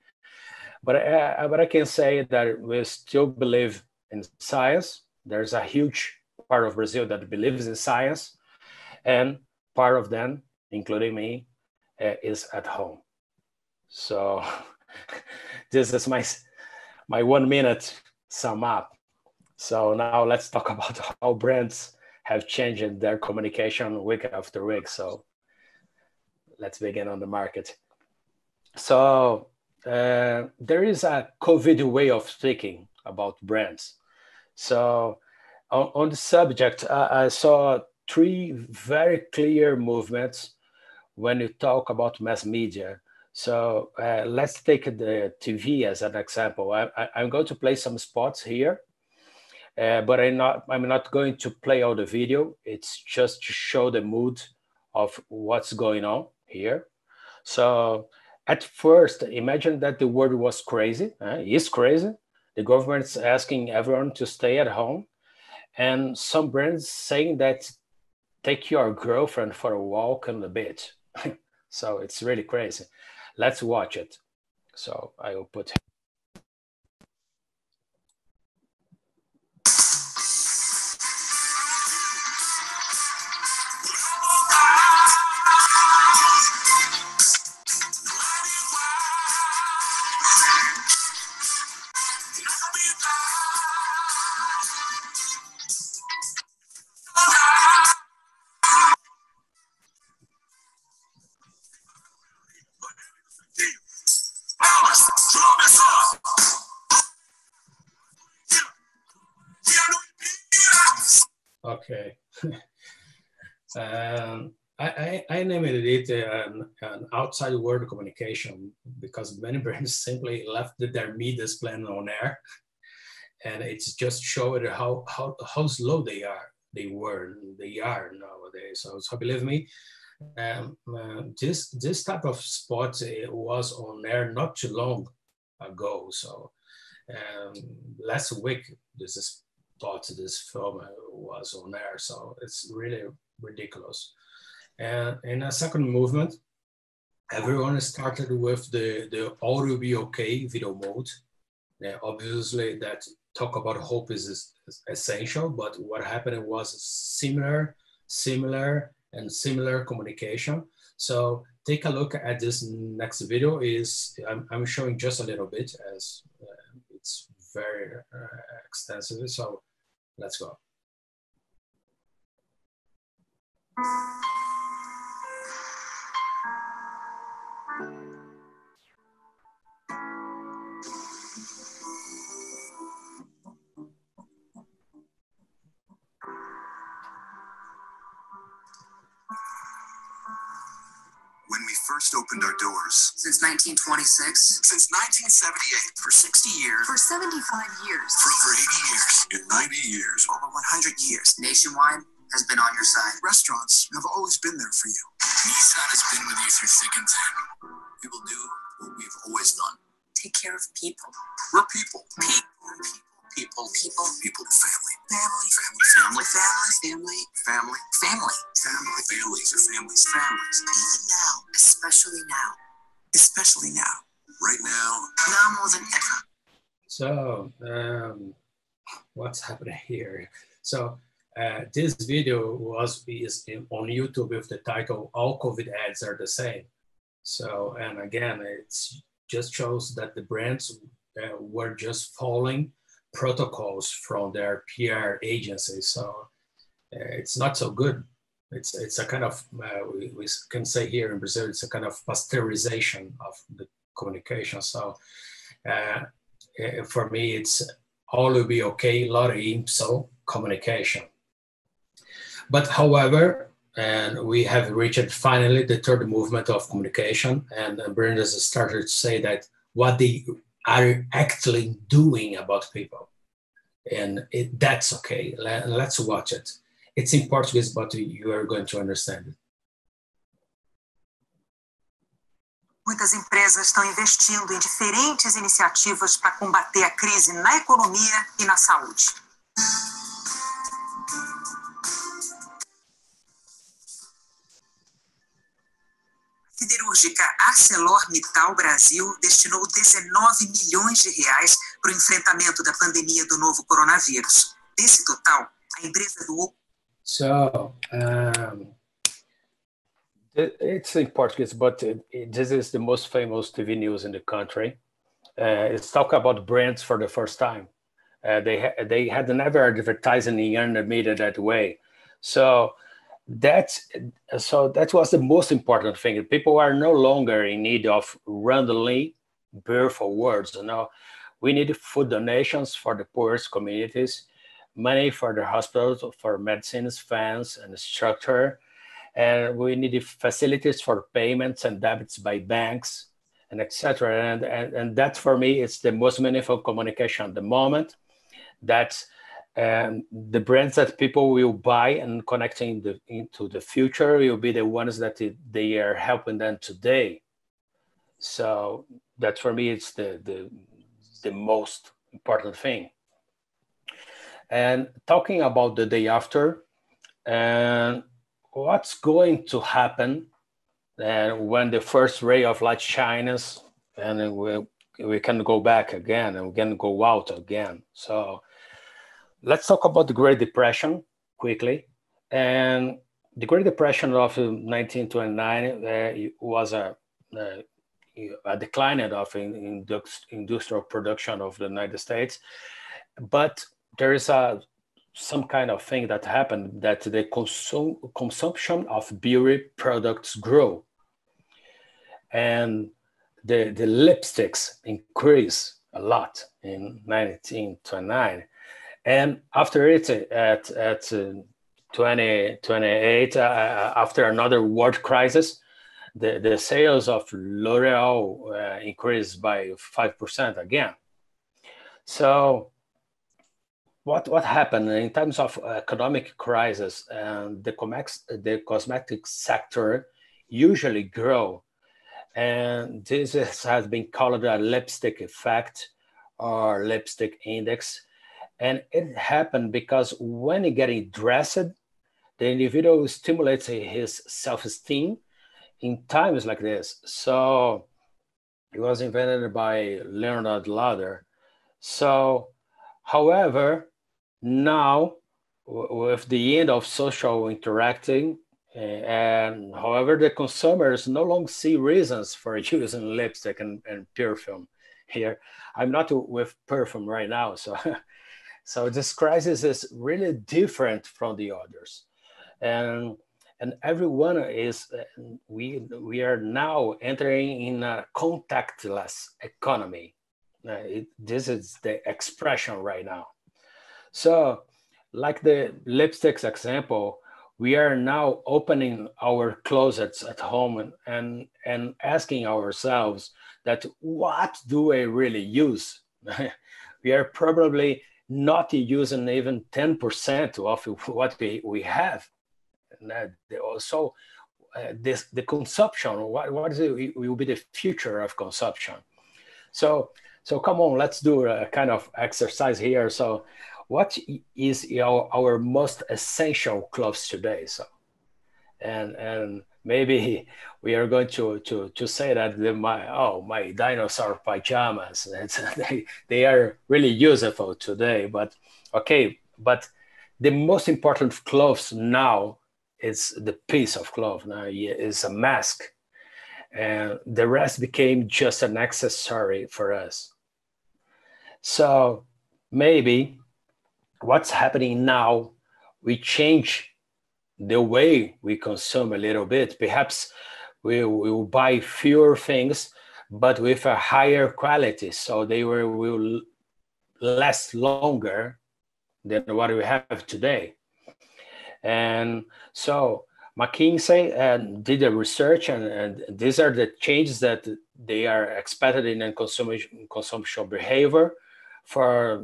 But I can say that we still believe in science. There's a huge part of Brazil that believes in science, and part of them, including me, is at home. So this is my 1 minute sum up. So now let's talk about how brands have changed their communication week after week. So let's begin on the market. So there is a COVID way of thinking about brands. So on the subject, I saw 3 very clear movements when you talk about mass media. So let's take the TV as an example. I'm going to play some spots here, but I'm not going to play all the video. It's just to show the mood of what's going on here. So at first, imagine that the world was crazy. It's crazy. The government's asking everyone to stay at home, and some brands saying that take your girlfriend for a walk on the beach. So it's really crazy. Let's watch it. So I will put. Okay. I named it an outside world communication because many brands simply left their media plan on air, and it's just showed how slow they are nowadays. So believe me, this type of spot was on air not too long ago. So last week this film was on air. So it's really ridiculous. And in a second movement, everyone started with the all will be okay video mode. Obviously that talk about hope is essential, but what happened was similar communication. So take a look at this next video. I'm showing just a little bit as it's very extensive. So let's go. When we first opened our doors. Since 1926. Since 1978. For 60 years. For 75 years. For over 80 years. In 90 years. Over 100 years. Nationwide has been on your side. Restaurants have always been there for you. Nissan has been with you through thick and thin. We will do what we've always done. Take care of people. We're people. People, family. Families are families. Even now, especially now. Right now more than ever. So, what's happening here? So, this video is on YouTube with the title "All COVID ads are the same." So, and again, it just shows that the brands were just following protocols from their PR agencies. So it's not so good. It's a kind of, we can say here in Brazil, it's a kind of pasteurization of the communication. So for me, it's all will be okay, lot of IMSO communication. But however, and we have reached finally the third movement of communication, and brands started to say that what they are actually doing about people. And that's okay. Let's watch it. It's in Portuguese, but you are going to understand it. Muitas empresas estão investindo em diferentes iniciativas para combater a crise na economia e na saúde. A siderúrgica ArcelorMittal Brasil destinou 19 milhões de reais para o enfrentamento da pandemia do novo coronavírus. Desse total, a empresa doou. So, it's in Portuguese, but this is the most famous TV news in the country. It's talking about brands for the first time. They had never advertised in the media that way. So that was the most important thing. People are no longer in need of randomly beautiful words. You know, we need food donations for the poorest communities, money for the hospitals, for medicines, fans, and structure. And we need facilities for payments and debits by banks, and etc. And that, for me, is the most meaningful communication at the moment. That the brands that people will buy and connecting into the future will be the ones that they are helping them today. So that, for me, it's the most important thing. And talking about the day after, and what's going to happen when the first ray of light shines, and we can go back again and we can go out again. So let's talk about the Great Depression quickly. And the Great Depression of 1929 was a decline of industrial production of the United States. But there is some kind of thing that happened, that the consumption of beauty products grew. And the lipsticks increased a lot in 1929. And after it, at 2028, after another world crisis, the sales of L'Oreal increased by 5% again. So what happened in terms of economic crisis? The cosmetic sector usually grow, and this has been called a lipstick effect or lipstick index. And it happened because when you're getting dressed, the individual stimulates his self-esteem in times like this. So it was invented by Leonard Lauder. So, however, now with the end of social interacting, and however, the consumers no longer see reasons for using lipstick and perfume here. I'm not with perfume right now, so so this crisis is really different from the others, and everyone is we are now entering in a contactless economy. This is the expression right now. So, like the lipsticks example, we are now opening our closets at home and asking ourselves that what do I really use? We are probably not using even 10% of what we have. And also, the consumption, what is it, will be the future of consumption? So come on, let's do a kind of exercise here. So what is our most essential clothes today? So, and maybe we are going to say that my dinosaur pajamas, they are really useful today, but okay, but the most important clothes now is the piece of cloth. Now is a mask, and the rest became just an accessory for us. So maybe what's happening now, we change the way we consume a little bit. Perhaps we will buy fewer things, but with a higher quality, so they will last longer than what we have today. And so McKinsey did a research, and these are the changes that they are expected in consumption behavior for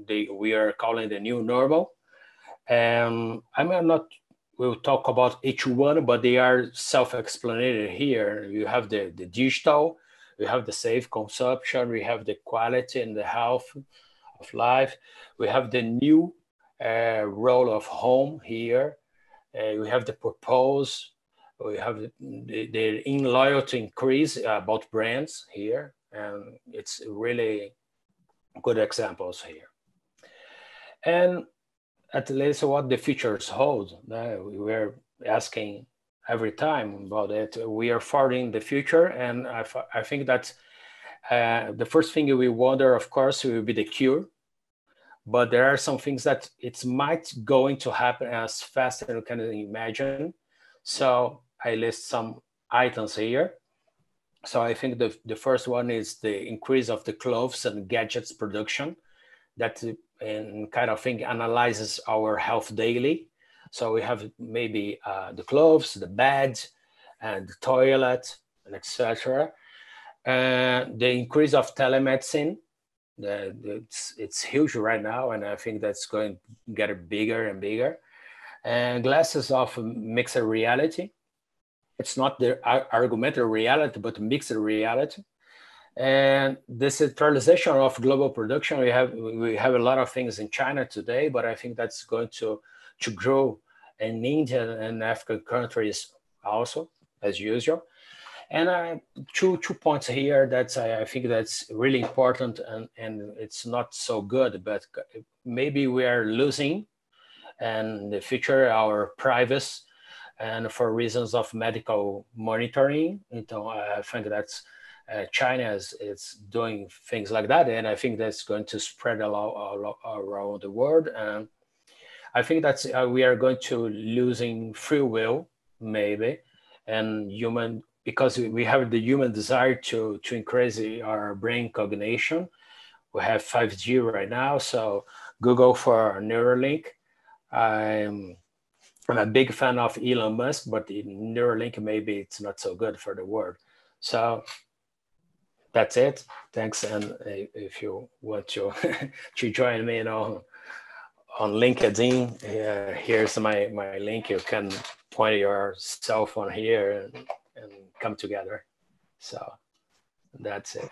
we are calling the new normal. I'm not, we'll talk about each one, but they are self-explanatory here. You have the digital, we have the safe consumption, we have the quality and the health of life. We have the new role of home here. We have the purpose. We have the in loyalty increase about brands here. And it's really good examples here. And at least what the futures hold. We're asking every time about it. We are forwarding the future. And I think that the first thing we wonder, of course, will be the cure. But there are some things that it might going to happen as fast as you can imagine. So I list some items here. So I think the first one is the increase of the clothes and gadgets production that kind of thing analyzes our health daily. So we have maybe the clothes, the bed, and the toilet, and etc. The increase of telemedicine. It's huge right now, and I think that's going to get bigger and bigger. And glasses of mixed reality. It's not the augmented reality, but mixed reality. And this centralization of global production. We have a lot of things in China today, but I think that's going to grow in India and African countries also, as usual. And two points here that I think that's really important, and it's not so good, but maybe we are losing in the future our privacy, and for reasons of medical monitoring. I think that's China is doing things like that, and I think that's going to spread all around the world. And I think that's we are going to losing free will maybe, and human, because we have the human desire to increase our brain cognition. We have 5G right now, so Google for Neuralink. I'm a big fan of Elon Musk, but in Neuralink, maybe it's not so good for the world. So that's it. Thanks. And if you want to, to join me, on LinkedIn, here's my link. You can point your cell phone here and come together. So that's it.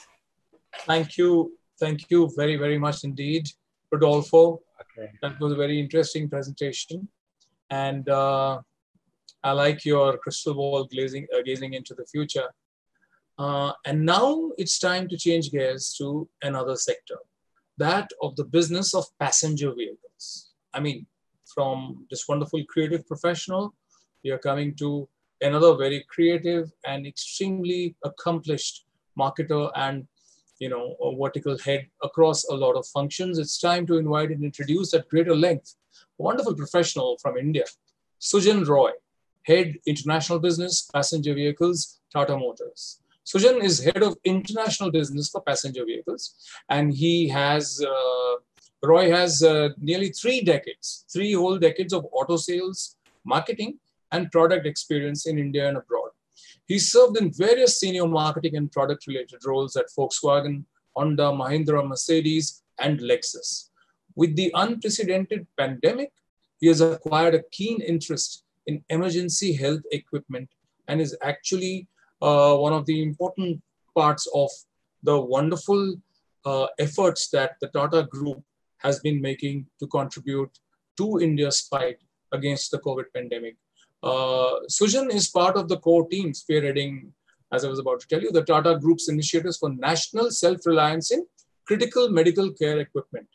Thank you. Thank you very, very much indeed, Rodolfo. Okay. That was a very interesting presentation. And I like your crystal ball gazing into the future. And now it's time to change gears to another sector, that of the business of passenger vehicles. I mean, from this wonderful creative professional, we are coming to another very creative and extremely accomplished marketer and a vertical head across a lot of functions. It's time to invite and introduce at greater length a wonderful professional from India, Sujan Roy, Head International Business, Passenger Vehicles, Tata Motors. Sujan is Head of International Business for Passenger Vehicles, and Roy has nearly 3 whole decades of auto sales, marketing, and product experience in India and abroad. He served in various senior marketing and product-related roles at Volkswagen, Honda, Mahindra, Mercedes, and Lexus. With the unprecedented pandemic, he has acquired a keen interest in emergency health equipment and is actually one of the important parts of the wonderful efforts that the Tata Group has been making to contribute to India's fight against the COVID pandemic. Sujan is part of the core team spearheading, as I was about to tell you, the Tata Group's initiatives for national self-reliance in critical medical care equipment.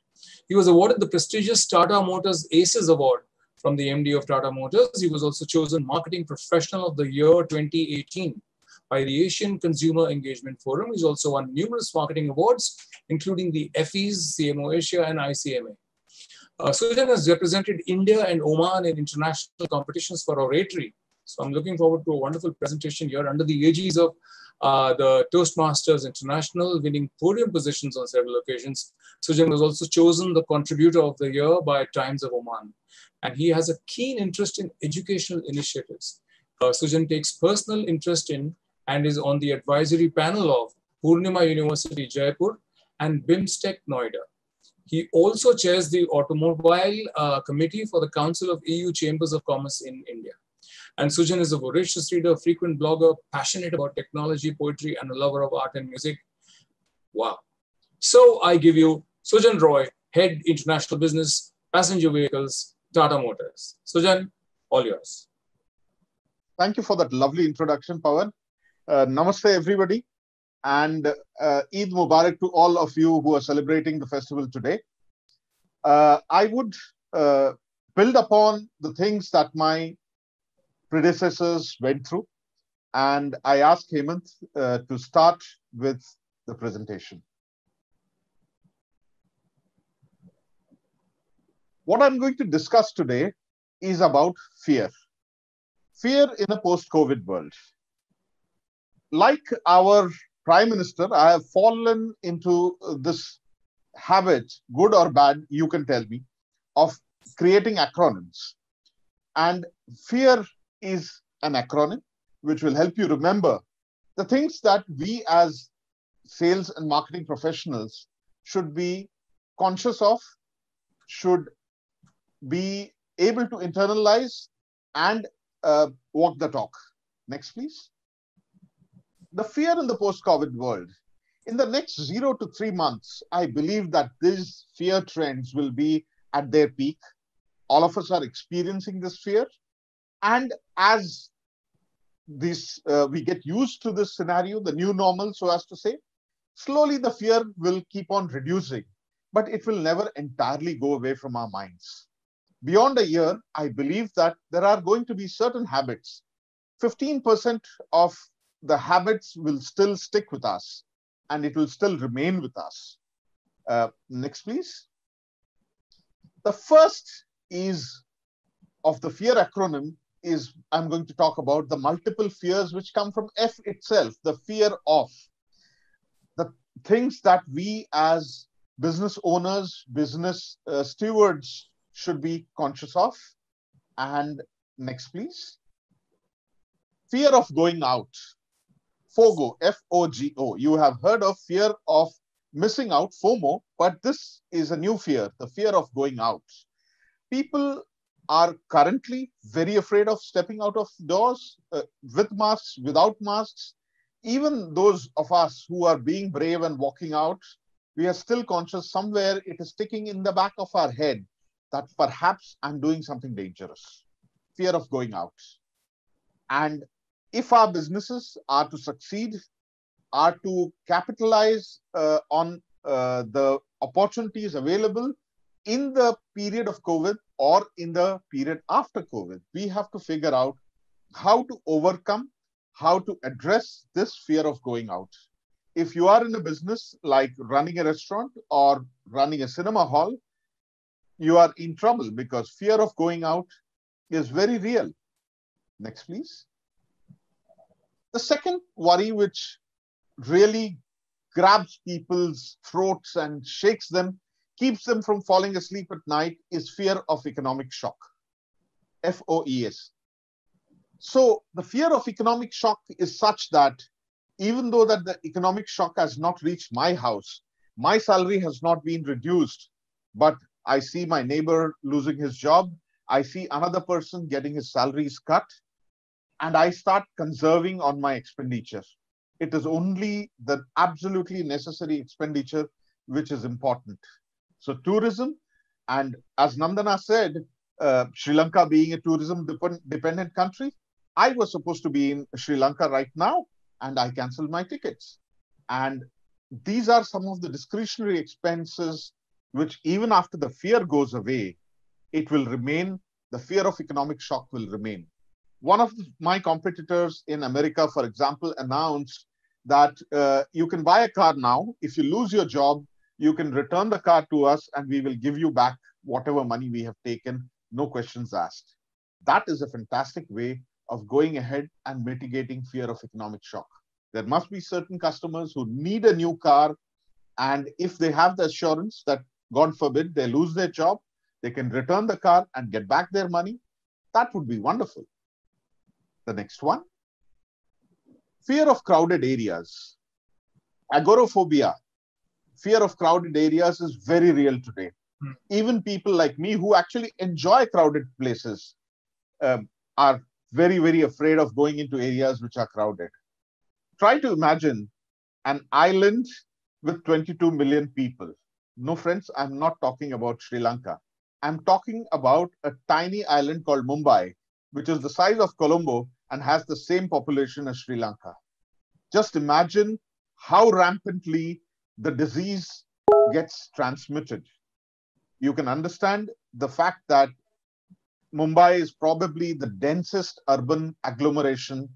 He was awarded the prestigious Tata Motors ACES Award from the MD of Tata Motors. He was also chosen Marketing Professional of the Year 2018 by the Asian Consumer Engagement Forum. He's also won numerous marketing awards, including the FEs, CMO Asia, and ICMA. Sujan has represented India and Oman in international competitions for oratory. So I'm looking forward to a wonderful presentation here under the aegis of the Toastmasters International, winning podium positions on several occasions. Sujan was also chosen the Contributor of the Year by Times of Oman. And he has a keen interest in educational initiatives. Sujan takes personal interest in and is on the advisory panel of Purnima University, Jaipur, and BIMSTEC, Noida. He also chairs the Automobile Committee for the Council of EU Chambers of Commerce in India. And Sujan is a voracious reader, frequent blogger, passionate about technology, poetry, and a lover of art and music. Wow. So I give you Sujan Roy, Head International Business, Passenger Vehicles, Tata Motors. Sujan, all yours. Thank you for that lovely introduction, Pavan. Namaste, everybody. And Eid Mubarak to all of you who are celebrating the festival today. I would build upon the things that my predecessors went through. And I asked Hemant to start with the presentation. What I'm going to discuss today is about fear. Fear in a post-COVID world. Like our Prime Minister, I have fallen into this habit, good or bad, you can tell me, of creating acronyms. And fear is an acronym which will help you remember the things that we as sales and marketing professionals should be conscious of, should be able to internalize and walk the talk. Next, please. The fear in the post-COVID world. In the next 0 to 3 months, I believe that these fear trends will be at their peak. All of us are experiencing this fear. And as this, we get used to this scenario, the new normal, so as to say, slowly the fear will keep on reducing, but it will never entirely go away from our minds. Beyond a year, I believe that there are going to be certain habits. 15% of the habits will still stick with us and it will still remain with us. Next, please. The first is of the fear acronym is I'm going to talk about the multiple fears which come from F itself, the fear of the things that we as business owners, business stewards should be conscious of. And Next, please. Fear of going out. FOGO, F-O-G-O. You have heard of fear of missing out, FOMO, but this is a new fear, the fear of going out. People are currently very afraid of stepping out of doors with masks, without masks. Even those of us who are being brave and walking out, we are still conscious somewhere it is sticking in the back of our head that perhaps I'm doing something dangerous. Fear of going out. And if our businesses are to succeed, are to capitalize on the opportunities available in the period of COVID or in the period after COVID, we have to figure out how to overcome, how to address this fear of going out. If you are in a business like running a restaurant or running a cinema hall, you are in trouble because fear of going out is very real. Next, please. The second worry, which really grabs people's throats and shakes them, keeps them from falling asleep at night, is fear of economic shock. FOES. So the fear of economic shock is such that even though that the economic shock has not reached my house, my salary has not been reduced, but I see my neighbor losing his job, I see another person getting his salaries cut, and I start conserving on my expenditure. It is only the absolutely necessary expenditure which is important. So tourism, and as Nandana said, Sri Lanka being a tourism-dependent country, I was supposed to be in Sri Lanka right now, and I canceled my tickets. And these are some of the discretionary expenses which, even after the fear goes away, it will remain, the fear of economic shock will remain. One of my competitors in America, for example, announced that you can buy a car now. If you lose your job, you can return the car to us and we will give you back whatever money we have taken, no questions asked. That is a fantastic way of going ahead and mitigating fear of economic shock. There must be certain customers who need a new car, and if they have the assurance that, God forbid, they lose their job, they can return the car and get back their money, that would be wonderful. The next one. Fear of crowded areas. Agoraphobia. Fear of crowded areas is very real today. Even people like me who actually enjoy crowded places are very, very afraid of going into areas which are crowded. Try to imagine an island with 22 million people. No, friends, I'm not talking about Sri Lanka. I'm talking about a tiny island called Mumbai, which is the size of Colombo and has the same population as Sri Lanka. Just imagine how rampantly the disease gets transmitted. You can understand the fact that Mumbai is probably the densest urban agglomeration,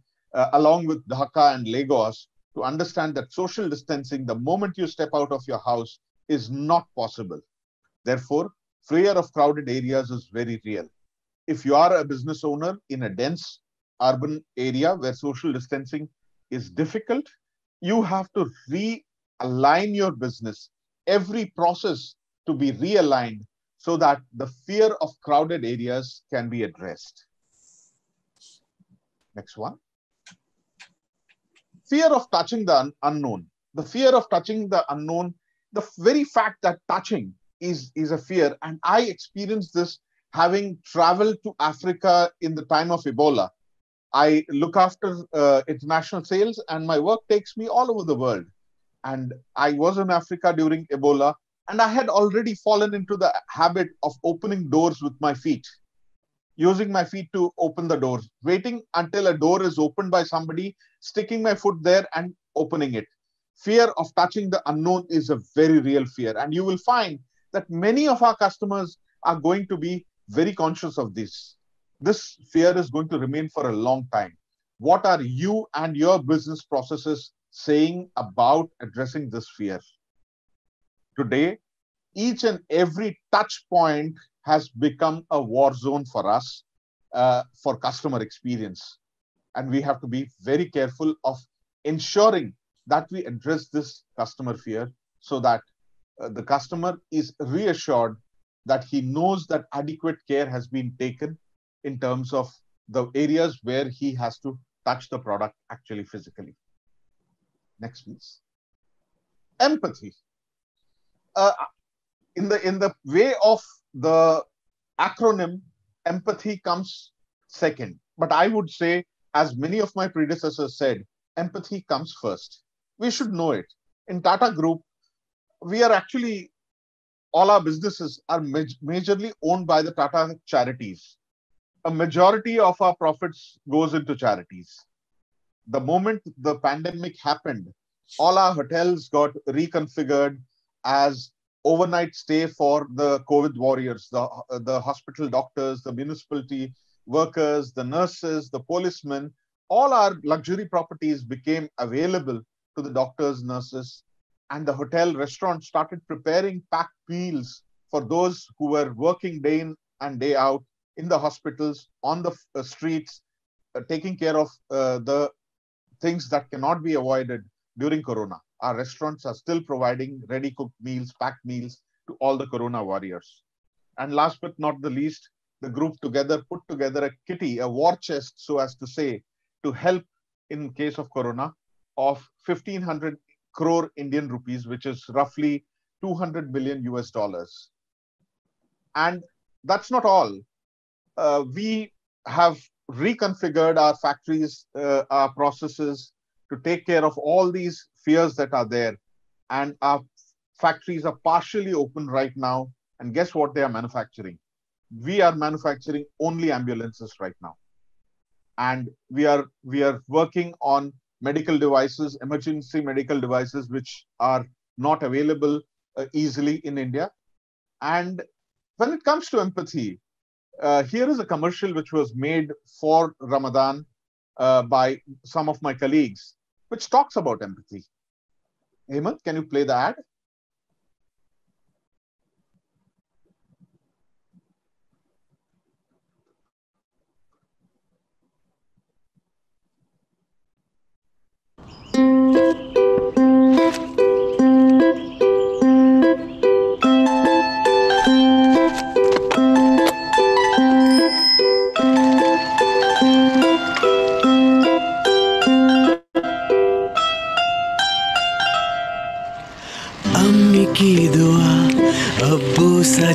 along with Dhaka and Lagos, to understand that social distancing, the moment you step out of your house, is not possible. Therefore, fear of crowded areas is very real. If you are a business owner in a dense urban area where social distancing is difficult, you have to realign your business, every process to be realigned so that the fear of crowded areas can be addressed. Next one. Fear of touching the unknown. The fear of touching the unknown, the very fact that touching is a fear. And I experienced this having traveled to Africa in the time of Ebola. I look after international sales and my work takes me all over the world. And I was in Africa during Ebola, and I had already fallen into the habit of opening doors with my feet, using my feet to open the doors, waiting until a door is opened by somebody, sticking my foot there and opening it. Fear of touching the unknown is a very real fear. And you will find that many of our customers are going to be very conscious of this. This fear is going to remain for a long time. What are you and your business processes saying about addressing this fear? Today, each and every touch point has become a war zone for us, for customer experience. And we have to be very careful of ensuring that we address this customer fear so that the customer is reassured that he knows that adequate care has been taken in terms of the areas where he has to touch the product actually physically. Next, please. Empathy. In the way of the acronym, empathy comes second. But I would say, as many of my predecessors said, empathy comes first. We should know it. In Tata Group, we are actually, all our businesses are majorly owned by the Tata charities. A majority of our profits goes into charities. The moment the pandemic happened, all our hotels got reconfigured as overnight stay for the COVID warriors, the hospital doctors, the municipality workers, the nurses, the policemen. All our luxury properties became available to the doctors, nurses, and the hotel restaurants started preparing packed meals for those who were working day in and day out in the hospitals, on the streets, taking care of the things that cannot be avoided during Corona. Our restaurants are still providing ready-cooked meals, packed meals to all the Corona warriors. And last but not the least, the group together put together a kitty, a war chest, so as to say, to help in case of Corona of 1,500 crore Indian rupees, which is roughly 200 billion US dollars. And that's not all. We have reconfigured our factories, our processes to take care of all these fears that are there. And our factories are partially open right now. And guess what they are manufacturing? We are manufacturing only ambulances right now. And we are working on medical devices, emergency medical devices, which are not available easily in India. And when it comes to empathy, here is a commercial which was made for Ramadan by some of my colleagues, which talks about empathy. Hemant, can you play the ad?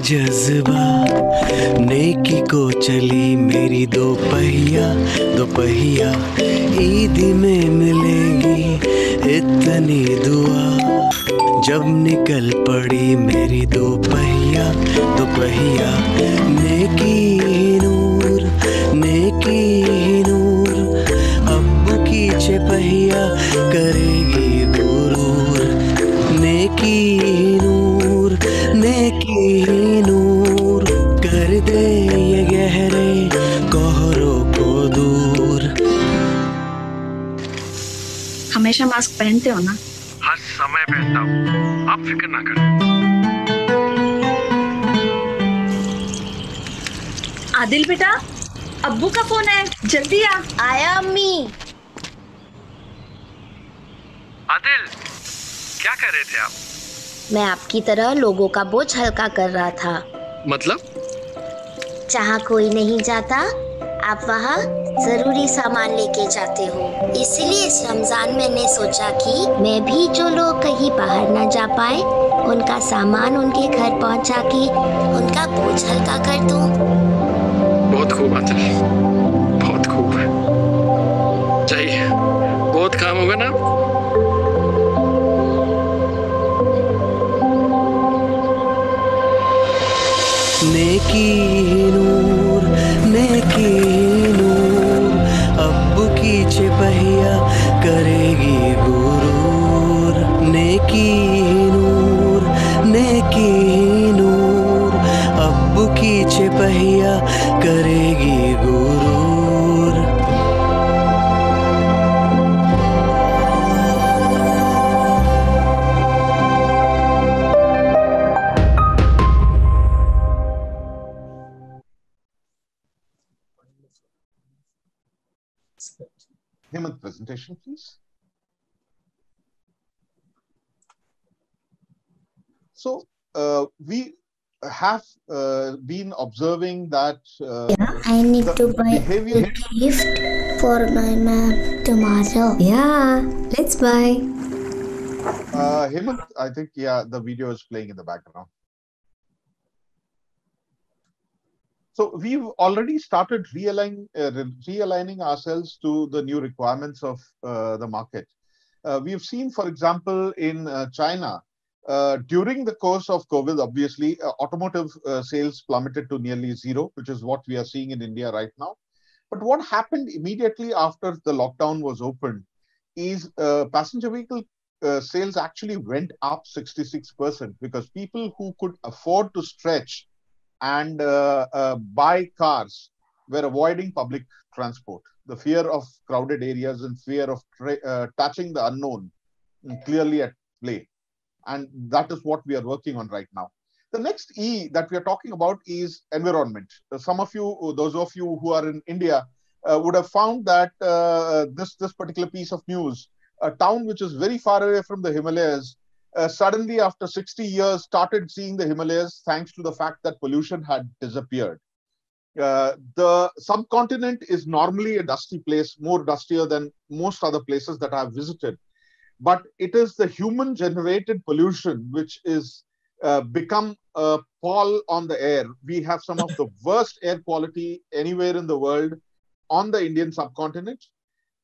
जज्बा नेकी को चली मेरी दो पहिया ईद में मिलेगी इतनी दुआ जब निकल पड़ी मेरी दो पहिया नेकी नूर अब्बू की छपहिया करेगी गुरूर नेकी नूर कर दे ये गहरे कोहरों को दूर। हमेशा मास्क पहनते हो ना? हर समय पहनता हूँ, आप फिक्र ना करें। आदिल बेटा, अब्बू का फोन है, जल्दी आ। आया अम्मी। आदिल, क्या कर रहे थे आप? मैं आपकी तरह लोगों का बोझ हल्का कर रहा था। मतलब? जहाँ कोई नहीं जाता, आप वहाँ जरूरी सामान लेके जाते हो। इसीलिए इस रमजान मैंने सोचा कि मैं भी जो लोग कहीं बाहर ना जा पाए, उनका सामान उनके घर पहुँचा के उनका बोझ हल्का कर दूँ। बहुत खूब आदिल, बहुत खूब। चाहिए, बहुत काम होगा ना? नेकी नूर अब्बू की छपहिया करेगी गुरूर नेकी नूर अब्बू की छपहिया करेगी गुरूर। Hemant, presentation, please. So we have been observing that I need to buy a gift for my mom tomorrow. Yeah, let's buy. Hemant, I think, yeah, the video is playing in the background. So we've already started realigning ourselves to the new requirements of the market. We've seen, for example, in China, during the course of COVID, obviously, automotive sales plummeted to nearly zero, which is what we are seeing in India right now. But what happened immediately after the lockdown was opened is passenger vehicle sales actually went up 66% because people who could afford to stretch and buy cars were avoiding public transport. The fear of crowded areas and fear of touching the unknown clearly at play. And that is what we are working on right now. The next E that we are talking about is environment. Some of you, those of you who are in India, would have found that this particular piece of news, a town which is very far away from the Himalayas, suddenly after 60 years started seeing the Himalayas thanks to the fact that pollution had disappeared. The subcontinent is normally a dusty place, more dustier than most other places that I've visited. But it is the human-generated pollution which is become a pall on the air. We have some of the worst air quality anywhere in the world on the Indian subcontinent.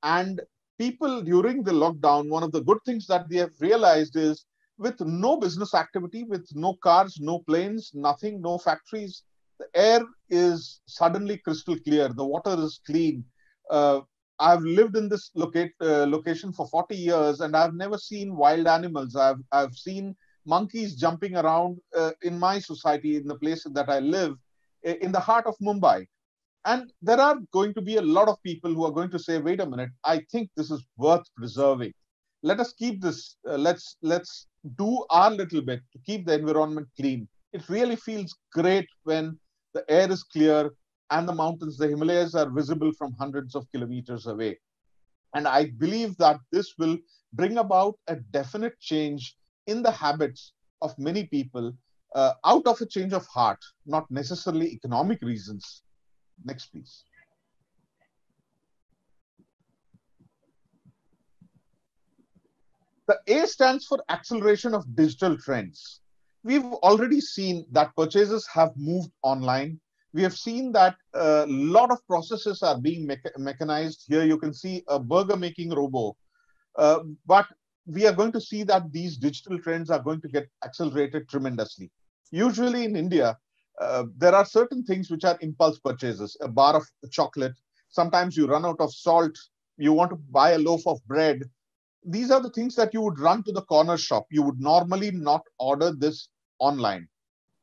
And people during the lockdown, one of the good things that they have realized is with no business activity, with no cars, no planes, nothing, no factories, the air is suddenly crystal clear. The water is clean. I've lived in this location for 40 years and I've never seen wild animals. I've seen monkeys jumping around in my society, in the place that I live, in the heart of Mumbai. And there are going to be a lot of people who are going to say, wait a minute, I think this is worth preserving. Let us keep this, let's do our little bit to keep the environment clean. It really feels great when the air is clear and the mountains, the Himalayas, are visible from hundreds of kilometers away. And I believe that this will bring about a definite change in the habits of many people out of a change of heart, not necessarily economic reasons. Next, please. The A stands for acceleration of digital trends. We've already seen that purchases have moved online. We have seen that a lot of processes are being mechanized. Here you can see a burger making robo. But we are going to see that these digital trends are going to get accelerated tremendously. Usually in India, there are certain things which are impulse purchases, a bar of chocolate. Sometimes you run out of salt. You want to buy a loaf of bread. These are the things that you would run to the corner shop. You would normally not order this online.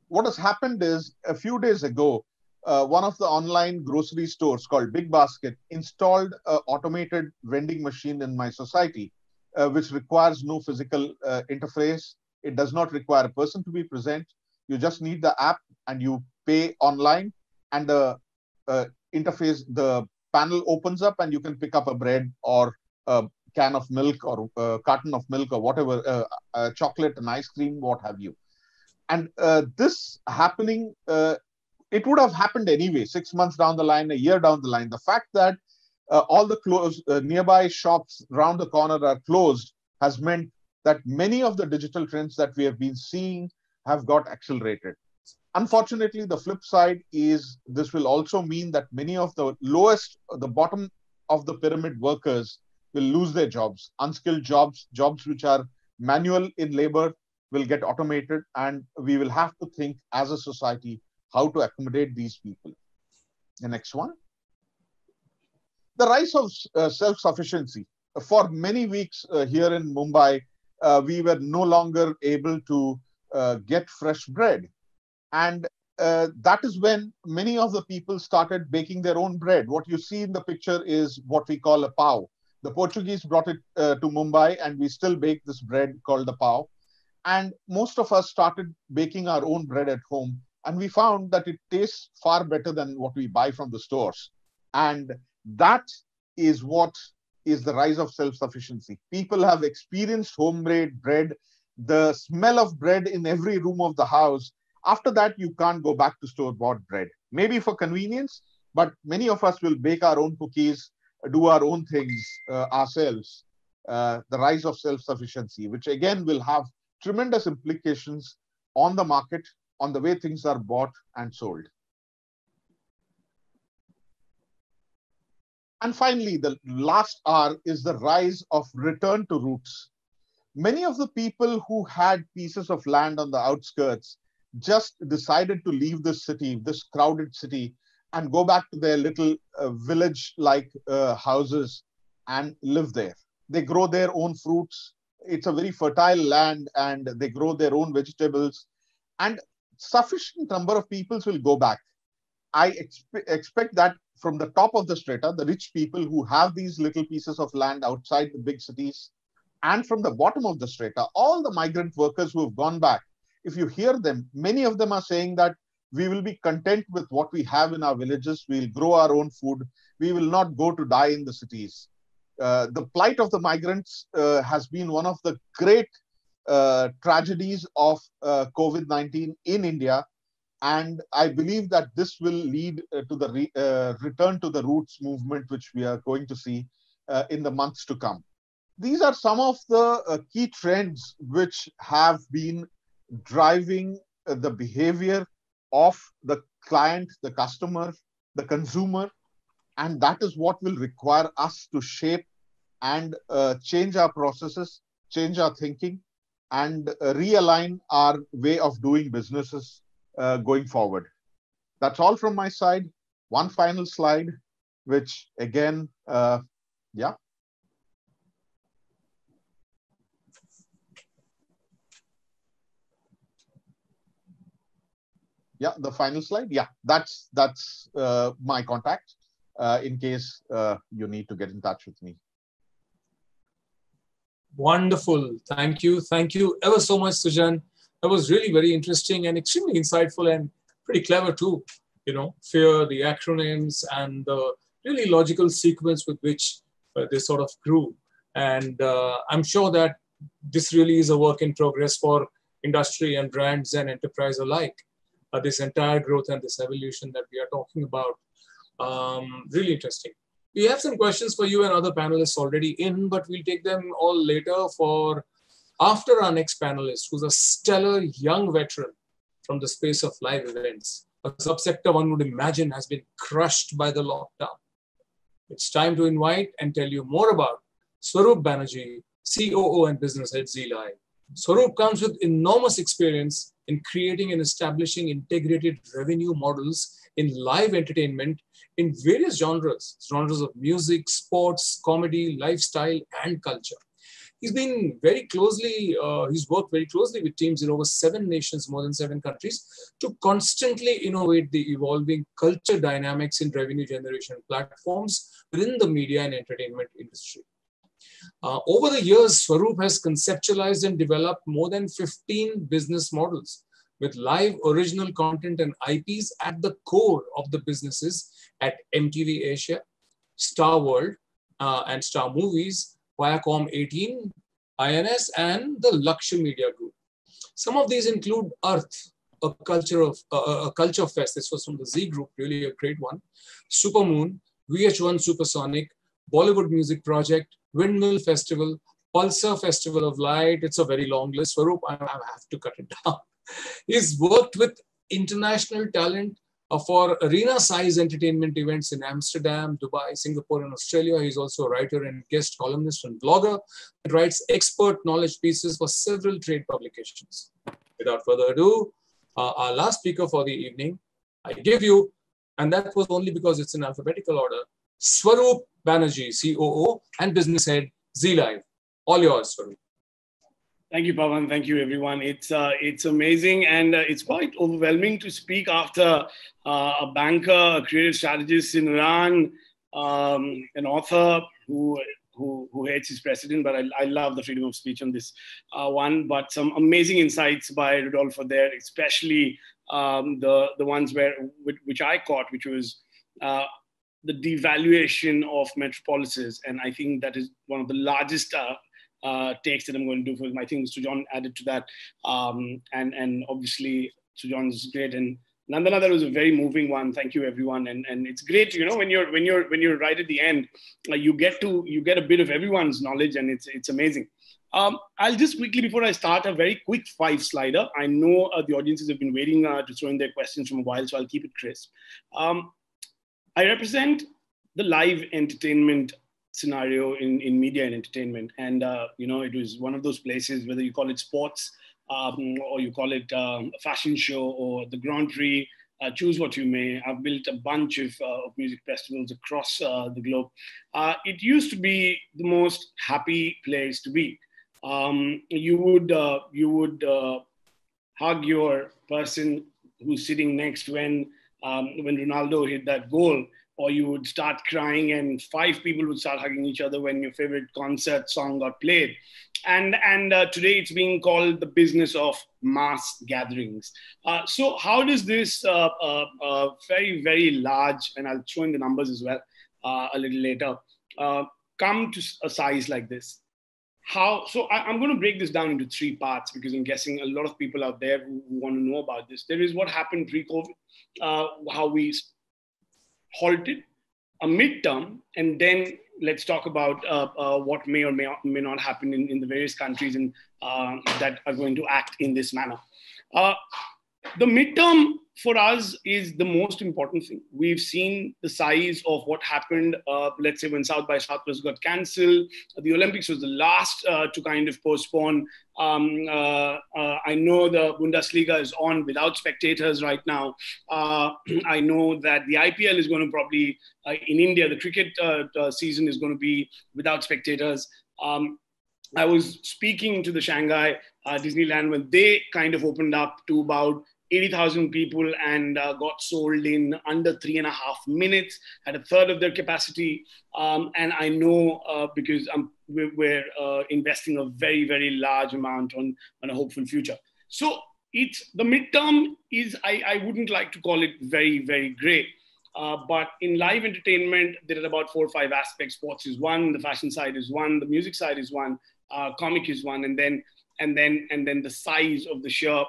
What has happened is a few days ago, one of the online grocery stores called Big Basket installed an automated vending machine in my society, which requires no physical interface. It does not require a person to be present. You just need the app and you pay online, and the interface, the panel opens up and you can pick up a bread or a can of milk or a carton of milk or whatever, chocolate and ice cream, what have you. And this happening, it would have happened anyway, 6 months down the line, a year down the line. The fact that all the nearby shops around the corner are closed has meant that many of the digital trends that we have been seeing have got accelerated. Unfortunately, the flip side is this will also mean that many of the lowest, the bottom of the pyramid workers will lose their jobs. Unskilled jobs, jobs which are manual in labor, will get automated, and we will have to think as a society how to accommodate these people. The next one. The rise of self-sufficiency. For many weeks here in Mumbai, we were no longer able to get fresh bread. And that is when many of the people started baking their own bread. What you see in the picture is what we call a pav. The Portuguese brought it to Mumbai, and we still bake this bread called the pav. And most of us started baking our own bread at home. And we found that it tastes far better than what we buy from the stores. And that is what is the rise of self-sufficiency. People have experienced homemade bread, the smell of bread in every room of the house. After that, you can't go back to store-bought bread. Maybe for convenience, but many of us will bake our own cookies, do our own things ourselves. The rise of self-sufficiency, which again will have tremendous implications on the market, on the way things are bought and sold. And finally, the last R is the rise of return to roots. Many of the people who had pieces of land on the outskirts just decided to leave this city, this crowded city, and go back to their little village-like houses and live there. They grow their own fruits. It's a very fertile land, and they grow their own vegetables. And sufficient number of peoples will go back. I expect that from the top of the strata, the rich people who have these little pieces of land outside the big cities, and from the bottom of the strata, all the migrant workers who have gone back, if you hear them, many of them are saying that we will be content with what we have in our villages. We'll grow our own food. We will not go to die in the cities. The plight of the migrants has been one of the great tragedies of COVID-19 in India. And I believe that this will lead to the return to the roots movement, which we are going to see in the months to come. These are some of the key trends which have been driving the behavior of the client, the customer, the consumer. And that is what will require us to shape and change our processes, change our thinking, and realign our way of doing businesses going forward. That's all from my side. One final slide, which again, yeah. Yeah, the final slide. Yeah, that's my contact in case you need to get in touch with me. Wonderful. Thank you. Thank you ever so much, Sujan. That was really very interesting and extremely insightful and pretty clever too. You know, FEAR, the acronyms, and the really logical sequence with which they sort of grew. And I'm sure that this really is a work in progress for industry and brands and enterprise alike. This entire growth and this evolution that we are talking about. Really interesting. We have some questions for you and other panelists already in, but we'll take them all later for after our next panelist, who's a stellar young veteran from the space of live events. A subsector one would imagine has been crushed by the lockdown. It's time to invite and tell you more about Swaroop Banerjee, COO and business head ZLive. Swaroop comes with enormous experience in creating and establishing integrated revenue models in live entertainment in various genres of music, sports, comedy, lifestyle, and culture. He's been very closely, he's worked very closely with teams in over 7 nations, more than 7 countries, to constantly innovate the evolving culture dynamics in revenue generation platforms within the media and entertainment industry. Over the years, Swaroop has conceptualized and developed more than 15 business models with live original content and IPs at the core of the businesses at MTV Asia, Star World, and Star Movies, Viacom 18, INS, and the Lakshya Media Group. Some of these include Earth, a culture fest. This was from the Z Group, really a great one. Supermoon, VH1 Supersonic, Bollywood Music Project, Windmill Festival, Pulsar Festival of Light. It's a very long list. Swaroop, I have to cut it down. He's worked with international talent for arena-size entertainment events in Amsterdam, Dubai, Singapore, and Australia. He's also a writer and guest columnist and blogger and writes expert knowledge pieces for several trade publications. Without further ado, our last speaker for the evening, I give you, and that was only because it's in alphabetical order, Swaroop Banerjee, COO and business head, ZLive. All yours, Swaroop. Thank you, Pavan. Thank you, everyone. It's amazing, and it's quite overwhelming to speak after a banker, a creative strategist in Iran, an author who hates his president, but I love the freedom of speech on this one. But some amazing insights by Rodolfo there, especially the ones which I caught, which was the devaluation of metropolises, and I think that is one of the largest takes that I'm going to do for him. I think Sujan added to that, and obviously Sujan is great, and Nandana, that was a very moving one. Thank you, everyone. And it's great, when you're right at the end, you get a bit of everyone's knowledge, and it's amazing. I'll just quickly, before I start, a very quick 5-slider. I know the audiences have been waiting to throw in their questions from a while, so I'll keep it crisp. I represent the live entertainment scenario in media and entertainment. And, it was one of those places, whether you call it sports, or you call it a fashion show or the Grand Prix, choose what you may. I've built a bunch of music festivals across the globe. It used to be the most happy place to be. You would hug your person who's sitting next when Ronaldo hit that goal, or you would start crying and 5 people would start hugging each other when your favorite concert song got played. And today it's being called the business of mass gatherings. So how does this very, very large, and I'll show in the numbers as well a little later, come to a size like this? So I'm going to break this down into 3 parts, because I'm guessing a lot of people out there who want to know about this. There is what happened pre-COVID, how we halted, a midterm, and then let's talk about what may or may not happen in the various countries and that are going to act in this manner. The midterm for us is the most important thing. We've seen the size of what happened, let's say when South by Southwest got cancelled. The Olympics was the last to kind of postpone. I know the Bundesliga is on without spectators right now. I know that the IPL is going to probably, in India, the cricket season is going to be without spectators. I was speaking to the Shanghai Disneyland when they kind of opened up to about 80,000 people and got sold in under 3.5 minutes, at a third of their capacity. And I know because we're investing a very, very large amount on a hopeful future. So it's the midterm is, I wouldn't like to call it very, very great. But in live entertainment, there are about 4 or 5 aspects. Sports is one, the fashion side is one, the music side is one, comic is one, and then the size of the sheer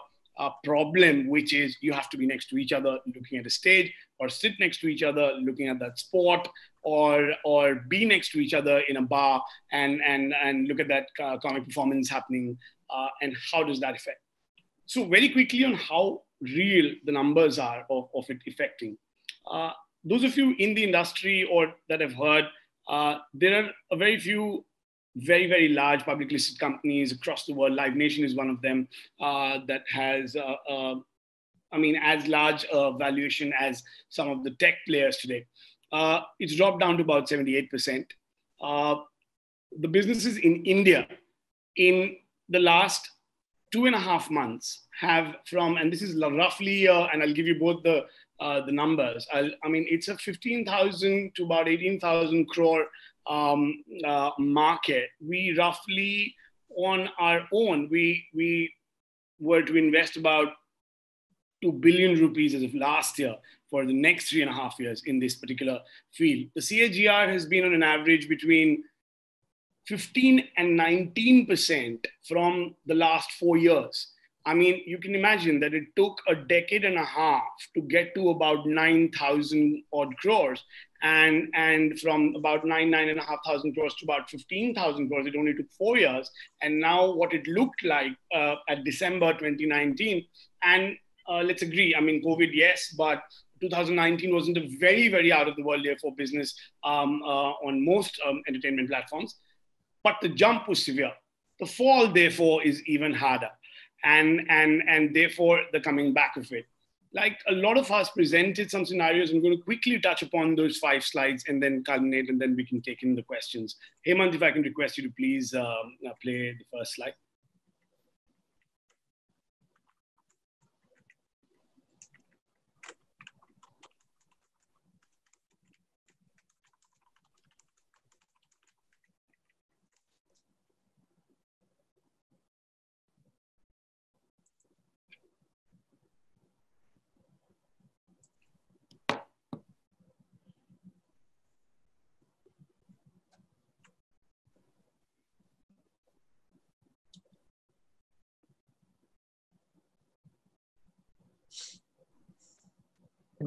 problem, which is you have to be next to each other looking at a stage, or sit next to each other looking at that sport, or be next to each other in a bar and look at that comic performance happening, and how does that affect? So very quickly on how real the numbers are of it affecting. Those of you in the industry or that have heard, there are a very few very, very large public listed companies across the world. Live Nation is one of them that has, as large a valuation as some of the tech players today. It's dropped down to about 78%. The businesses in India in the last 2.5 months have and this is roughly, and I'll give you both the numbers. It's a 15,000 to about 18,000 crore market. We roughly, on our own, we were to invest about 2 billion rupees as of last year for the next 3.5 years in this particular field. The CAGR has been on an average between 15 and 19% from the last 4 years. You can imagine that it took a decade and a half to get to about 9,000 odd crores. And from about 9,500 crores to about 15,000 crores, it only took 4 years. And now what it looked like at December 2019, and let's agree, COVID, yes, but 2019 wasn't a very, very out of the world year for business on most entertainment platforms. But the jump was severe. The fall, therefore, is even harder. And therefore the coming back of it. Like a lot of us presented some scenarios. I'm going to quickly touch upon those 5 slides and then culminate, and then we can take in the questions. Hemant, if I can request you to please play the first slide.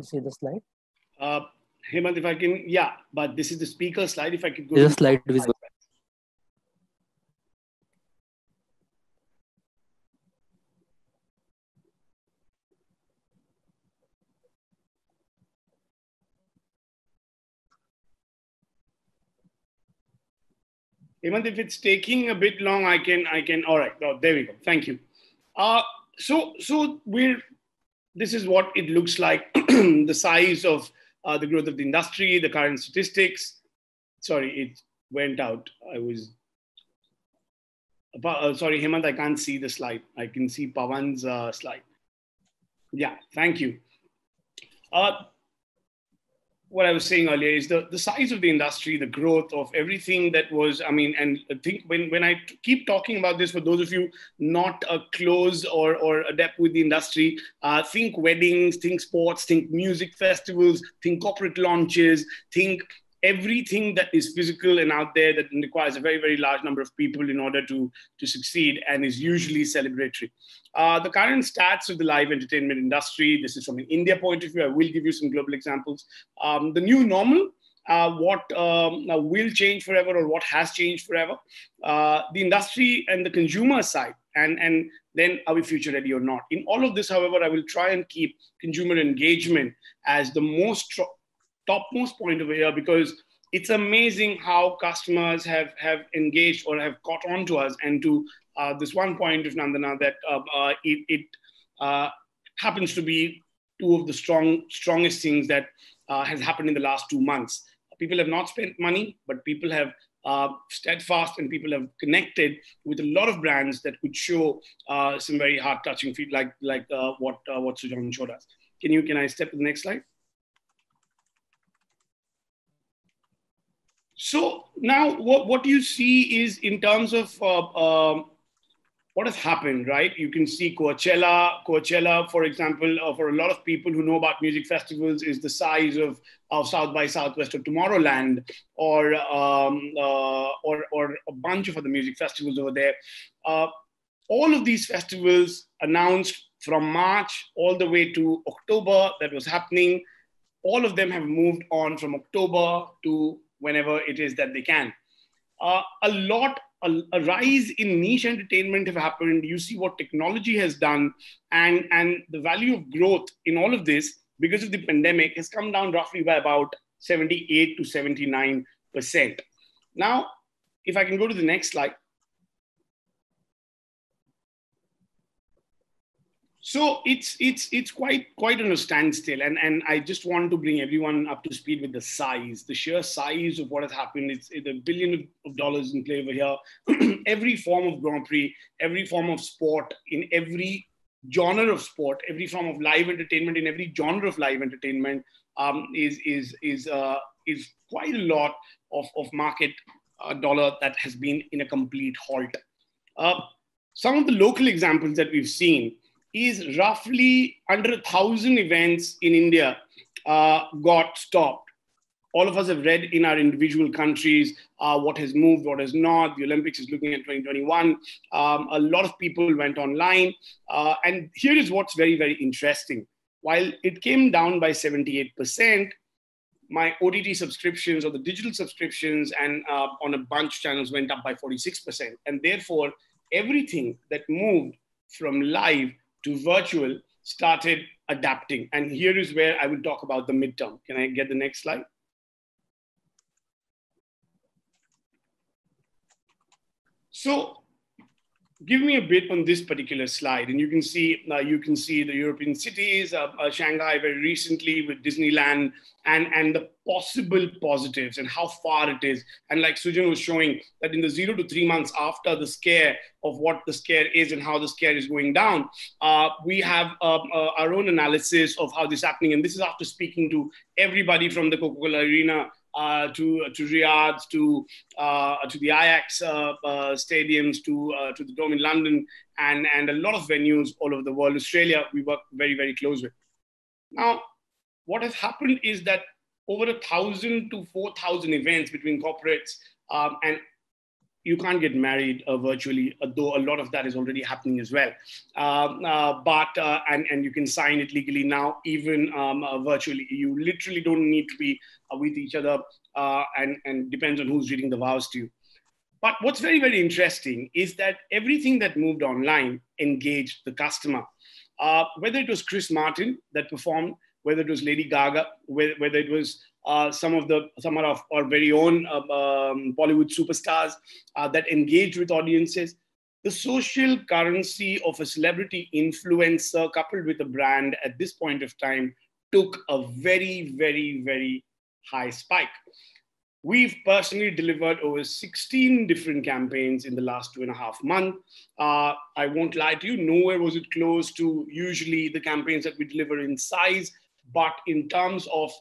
to see the slide? Hemant, if I can, yeah, but this is the speaker slide. If I could go Is to the slide visible? Hemant, if it's taking a bit long, I can, all right, oh, there we go. Thank you. So this is what it looks like, the size of the growth of the industry, the current statistics. Sorry, it went out. I was, sorry, Hemant, I can't see the slide. I can see Pavan's slide. Yeah, thank you. What I was saying earlier is the size of the industry, the growth of everything that was, I mean, and I think when I keep talking about this, for those of you not close or adept with the industry, think weddings, think sports, think music festivals, think corporate launches, think everything that is physical and out there that requires a very, very large number of people in order to succeed and is usually celebratory. The current stats of the live entertainment industry, this is from an India point of view, I will give you some global examples. The new normal, what will change forever or what has changed forever, the industry and the consumer side, and then are we future ready or not? In all of this, however, I will try and keep consumer engagement as the topmost point over here, because it's amazing how customers have engaged or have caught on to us and to this one point of Nandana that it happens to be two of the strongest things that has happened in the last 2 months. People have not spent money, but people have steadfast and people have connected with a lot of brands that could show some very heart-touching feed like what Sujan showed us. Can I step to the next slide? So now what you see is in terms of what has happened, right? You can see Coachella, for example, for a lot of people who know about music festivals, is the size of South by Southwest or Tomorrowland, or a bunch of other music festivals over there. All of these festivals announced from March all the way to October that was happening. All of them have moved on from October to whenever it is that they can. A rise in niche entertainment have happened. You see what technology has done, and the value of growth in all of this because of the pandemic has come down roughly by about 78 to 79%. Now, if I can go to the next slide. So it's quite on a standstill, and I just want to bring everyone up to speed with the sheer size of what has happened. It's $1 billion in play over here. Every form of Grand Prix, every form of sport, in every genre of sport, every form of live entertainment, in every genre of live entertainment is quite a lot of market dollar that has been in a complete halt. Some of the local examples that we've seen is roughly under 1,000 events in India got stopped. All of us have read in our individual countries what has moved, what has not. The Olympics is looking at 2021. A lot of people went online. And here is what's very, very interesting. While it came down by 78%, my OTT subscriptions or the digital subscriptions and on a bunch of channels went up by 46%. And therefore, everything that moved from live to virtual started adapting. And here is where I will talk about the midterm. Can I get the next slide? So give me a bit on this particular slide. And you can see the European cities, Shanghai very recently with Disneyland, and the possible positives and how far it is. And like Sujan was showing, that in the 0 to 3 months after the scare of what the scare is and how the scare is going down, we have our own analysis of how this is happening. And this is after speaking to everybody from the Coca-Cola Arena to Riyadh, to the Ajax stadiums, to the Dome in London, and a lot of venues all over the world. Australia, we work very, very close with. Now, what has happened is that over 1,000 to 4,000 events between corporates and you can't get married virtually, though a lot of that is already happening as well. And you can sign it legally now, even virtually. You literally don't need to be with each other, and depends on who's reading the vows to you. But what's very, very interesting is that everything that moved online engaged the customer. Whether it was Chris Martin that performed, whether it was Lady Gaga, whether it was some of our very own Bollywood superstars that engaged with audiences. The social currency of a celebrity influencer coupled with a brand at this point of time took a very, very, very high spike. We've personally delivered over 16 different campaigns in the last 2.5 months. I won't lie to you, nowhere was it close to usually the campaigns that we deliver in size, but in terms of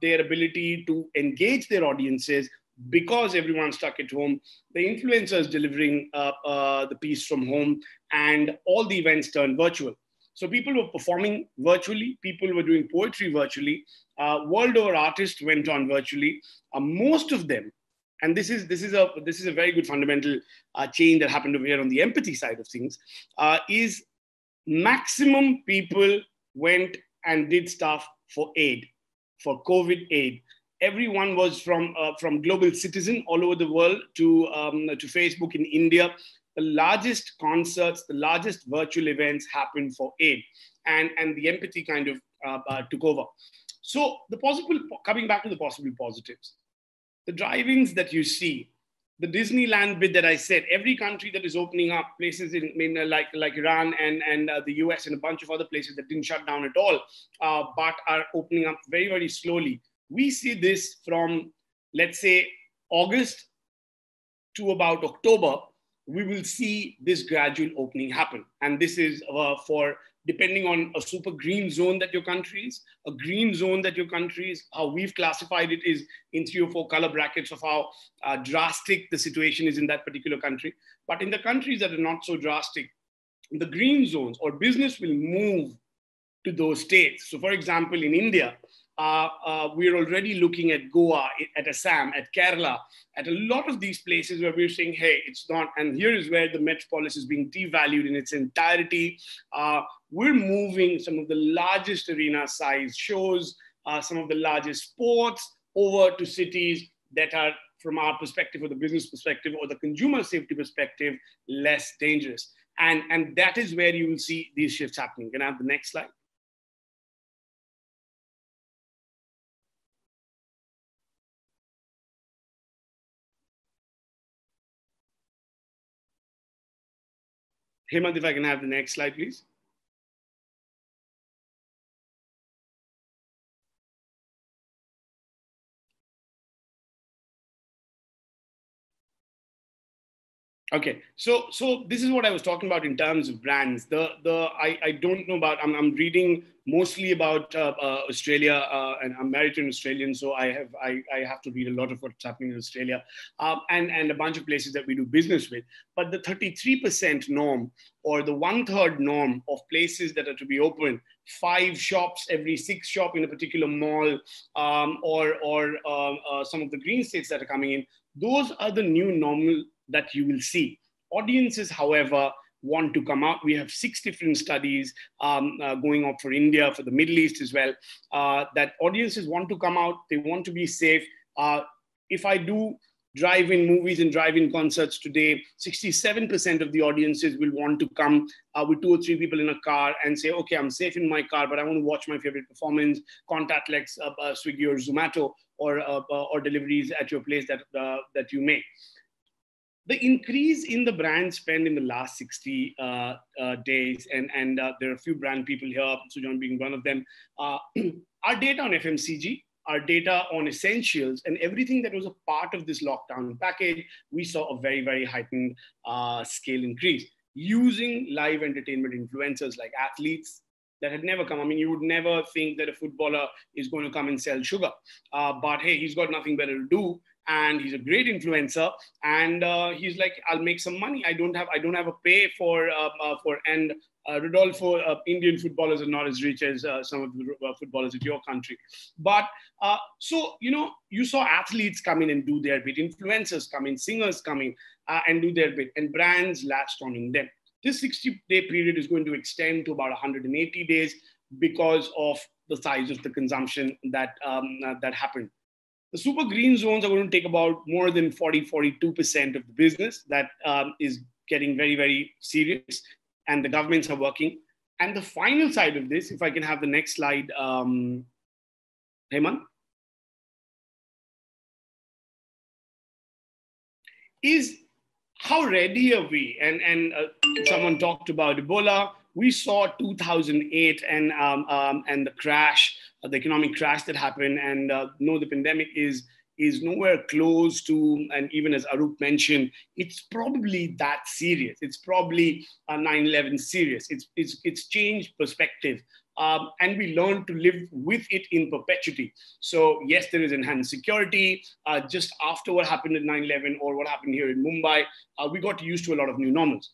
their ability to engage their audiences, because everyone's stuck at home, the influencers delivering the piece from home, and all the events turned virtual. So people were performing virtually, people were doing poetry virtually, world over artists went on virtually. Most of them, and this is a very good fundamental change that happened over here on the empathy side of things, is maximum people went and did stuff for aid, for COVID aid. Everyone was from Global Citizen all over the world to Facebook in India. The largest concerts, the largest virtual events happened for aid, and the empathy kind of took over. So coming back to the possible positives, the drive-ins that you see, the Disneyland bit that I said, every country that is opening up, places like Iran and the US and a bunch of other places that didn't shut down at all, but are opening up very, very slowly. We see this from, let's say, August to about October. We will see this gradual opening happen. And this is for, depending on a super green zone that your country is, a green zone that your country is, how we've classified it is in 3 or 4 color brackets of how drastic the situation is in that particular country. But in the countries that are not so drastic, the green zones or business will move to those states. So for example, in India, we're already looking at Goa, at Assam, at Kerala, at a lot of these places where we're saying, hey, it's not, and here is where the metropolis is being devalued in its entirety. We're moving some of the largest arena size shows, some of the largest sports over to cities that are, from our perspective or the business perspective or the consumer safety perspective, less dangerous. And that is where you will see these shifts happening. Can I have the next slide? Hemant, if I can have the next slide, please. Okay, so this is what I was talking about in terms of brands. I don't know about, I'm reading mostly about Australia, and I'm married to an Australian, so I have to read a lot of what's happening in Australia, and a bunch of places that we do business with. But the 33% norm, or the 1/3 norm of places that are to be open, 5 shops every 6 shop in a particular mall, or some of the green states that are coming in, those are the new normal that you will see. Audiences, however, want to come out. We have 6 different studies going out for India, for the Middle East as well, that audiences want to come out, they want to be safe. If I do drive-in movies and drive-in concerts today, 67% of the audiences will want to come with 2 or 3 people in a car and say, okay, I'm safe in my car, but I want to watch my favorite performance, contactless Swiggy or Zomato, or deliveries at your place that you make. The increase in the brand spend in the last 60 days, and there are a few brand people here, Sujan being one of them, our data on FMCG, our data on essentials, and everything that was a part of this lockdown package, we saw a very, very heightened scale increase. Using live entertainment influencers like athletes that had never come. I mean, you would never think that a footballer is going to come and sell sugar, but hey, he's got nothing better to do. And he's a great influencer, and he's like, I'll make some money. I don't have a pay for and Rodolfo, Indian footballers are not as rich as some of the footballers of your country. But so, you saw athletes come in and do their bit, influencers come in, singers come in and do their bit, and brands latched on them. This 60-day period is going to extend to about 180 days because of the size of the consumption that happened. The super green zones are going to take about more than 42% of the business. That is getting very, very serious, and the governments are working. And the final side of this, if I can have the next slide, Heyman, is how ready are we? And someone talked about Ebola. We saw 2008 and the crash, the economic crash that happened, and the pandemic is nowhere close to, and even as Arup mentioned, it's probably that serious. It's probably 9/11 serious. It's changed perspective. And we learn to live with it in perpetuity. So yes, there is enhanced security. Just after what happened at 9/11 or what happened here in Mumbai, we got used to a lot of new normals.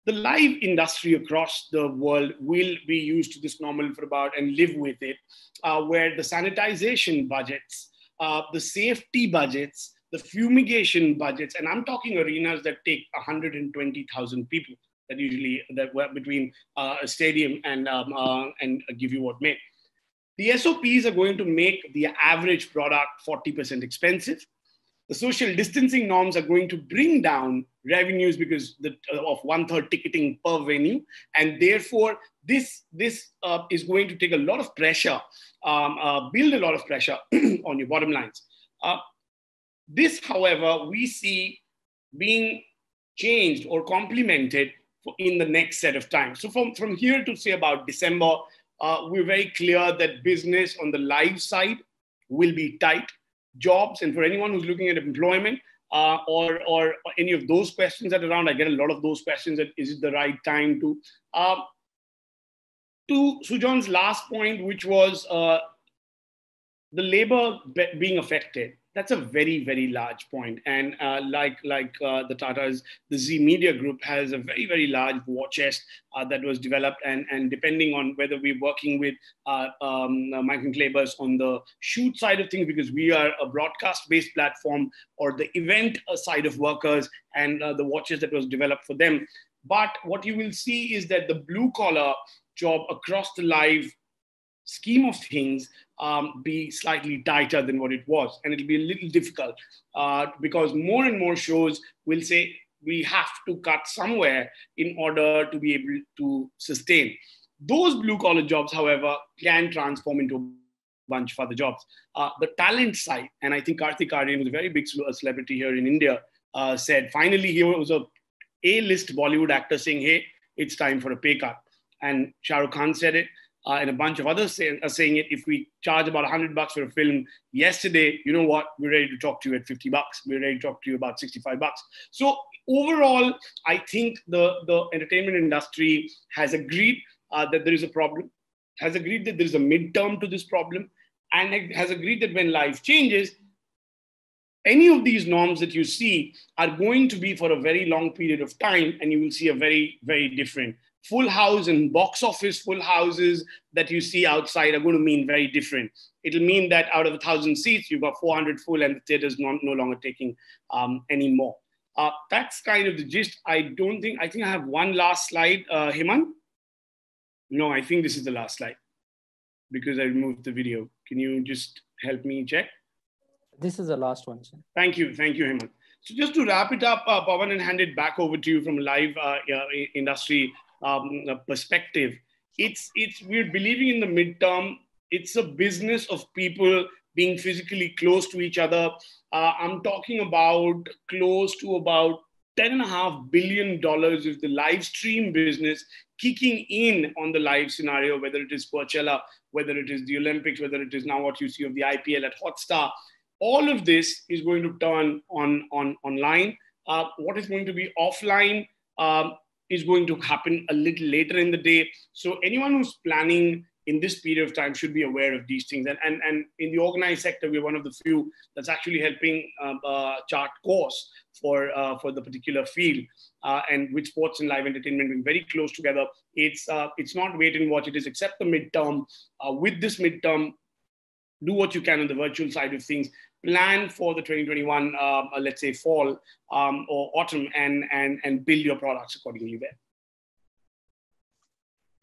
The live industry across the world will be used to this normal for about and live with it, where the sanitization budgets, the safety budgets, the fumigation budgets, and I'm talking arenas that take 120,000 people. That usually were between a stadium and give you what may. The SOPs are going to make the average product 40% expensive. The social distancing norms are going to bring down revenues because of 1/3 ticketing per venue, and therefore this is going to take a lot of pressure, build a lot of pressure on your bottom lines. This, however, we see being changed or complemented in the next set of time. So from here to say about December, we're very clear that business on the live side will be tight. Jobs, and for anyone who's looking at employment or any of those questions that are around, I get a lot of those questions that is it the right time to Sujan's last point, which was the labor being affected. That's a very, very large point. And like the Tatas, the Z Media Group has a very, very large war chest that was developed. And depending on whether we're working with migrant laborers on the shoot side of things, because we are a broadcast-based platform, or the event side of workers and the war chest that was developed for them. But what you will see is that the blue-collar job across the live scheme of things be slightly tighter than what it was. And it'll be a little difficult because more and more shows will say we have to cut somewhere in order to be able to sustain. Those blue collar jobs, however, can transform into a bunch of other jobs. The talent side, and I think Karthik Aaryan, who's a very big celebrity here in India, said finally he was a A-list Bollywood actor saying, hey, it's time for a pay cut. And Shah Rukh Khan said it. And a bunch of others are saying it. If we charge about $100 for a film yesterday, you know what? We're ready to talk to you at $50. We're ready to talk to you about $65. So overall, I think the entertainment industry has agreed that there is a problem, has agreed that there is a midterm to this problem, and has agreed that when life changes, any of these norms that you see are going to be for a very long period of time, and you will see a very, very different. Full house and box office full houses that you see outside are going to mean very different. It'll mean that out of 1,000 seats, you've got 400 full and the theater's no longer taking any more. That's kind of the gist. I think I have one last slide, Heman. No, I think this is the last slide because I removed the video. Can you just help me check? This is the last one, sir. Thank you, Heman. So just to wrap it up, Pavan, and hand it back over to you from a live industry perspective, we're believing in the midterm. It's a business of people being physically close to each other. I'm talking about close to about $10.5 billion of the live stream business kicking in on the live scenario, whether it is Coachella, whether it is the Olympics, whether it is now what you see of the IPL at Hotstar. All of this is going to turn online. What is going to be offline is going to happen a little later in the day. So anyone who's planning in this period of time should be aware of these things. And in the organized sector, we're one of the few that's actually helping chart course for the particular field, and with sports and live entertainment being very close together. It's not wait and watch. It is accept the midterm. With this midterm, do what you can on the virtual side of things. Plan for the 2021, let's say fall or autumn, and build your products accordingly there.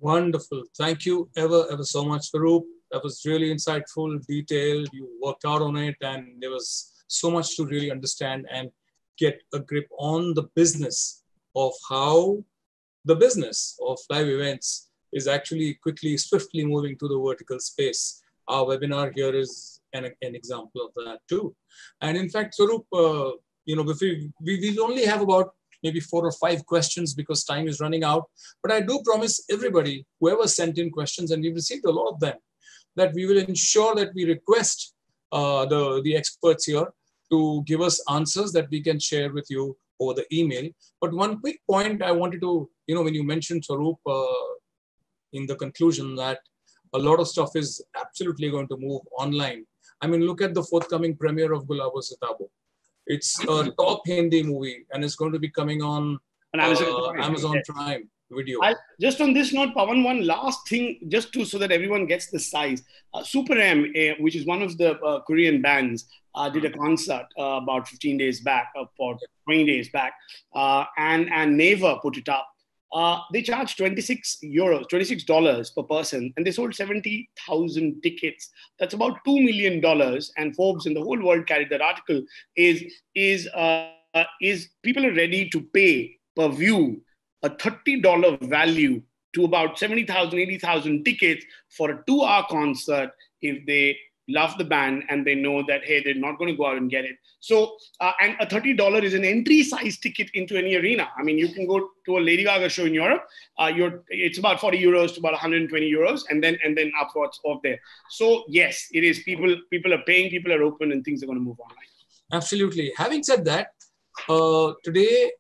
Wonderful. Thank you ever so much, Swaroop. That was really insightful, detailed. You worked out on it, and there was so much to really understand and get a grip on the business of how the business of live events is actually quickly, swiftly moving to the vertical space. Our webinar here is an example of that too. And in fact, Swaroop, we only have about maybe 4 or 5 questions because time is running out. But I do promise everybody, whoever sent in questions, and we've received a lot of them, that we will ensure that we request the experts here to give us answers that we can share with you over the email. But one quick point I wanted to, when you mentioned, Swaroop, in the conclusion that a lot of stuff is absolutely going to move online. I mean, look at the forthcoming premiere of Gulabo Sitabo. It's a top Hindi movie, and it's going to be coming on Amazon Prime Video. Just on this note, Pavan, one last thing, just so that everyone gets the size. Super M, which is one of the Korean bands, did a concert about 15 days back, or 20 days back, and Naver put it up. They charged $26 per person, and they sold 70,000 tickets. That's about $2 million. And Forbes and the whole world carried that article. Is people are ready to pay per view a $30 value to about 70,000, 80,000 tickets for a 2-hour concert if they love the band and they know that, hey, they're not going to go out and get it. So, and a $30 is an entry size ticket into any arena. I mean, you can go to a Lady Gaga show in Europe. It's about 40 euros to about 120 euros, and then upwards of there. So yes, it is. People are paying, people are open, and things are going to move online. Absolutely. Having said that, today,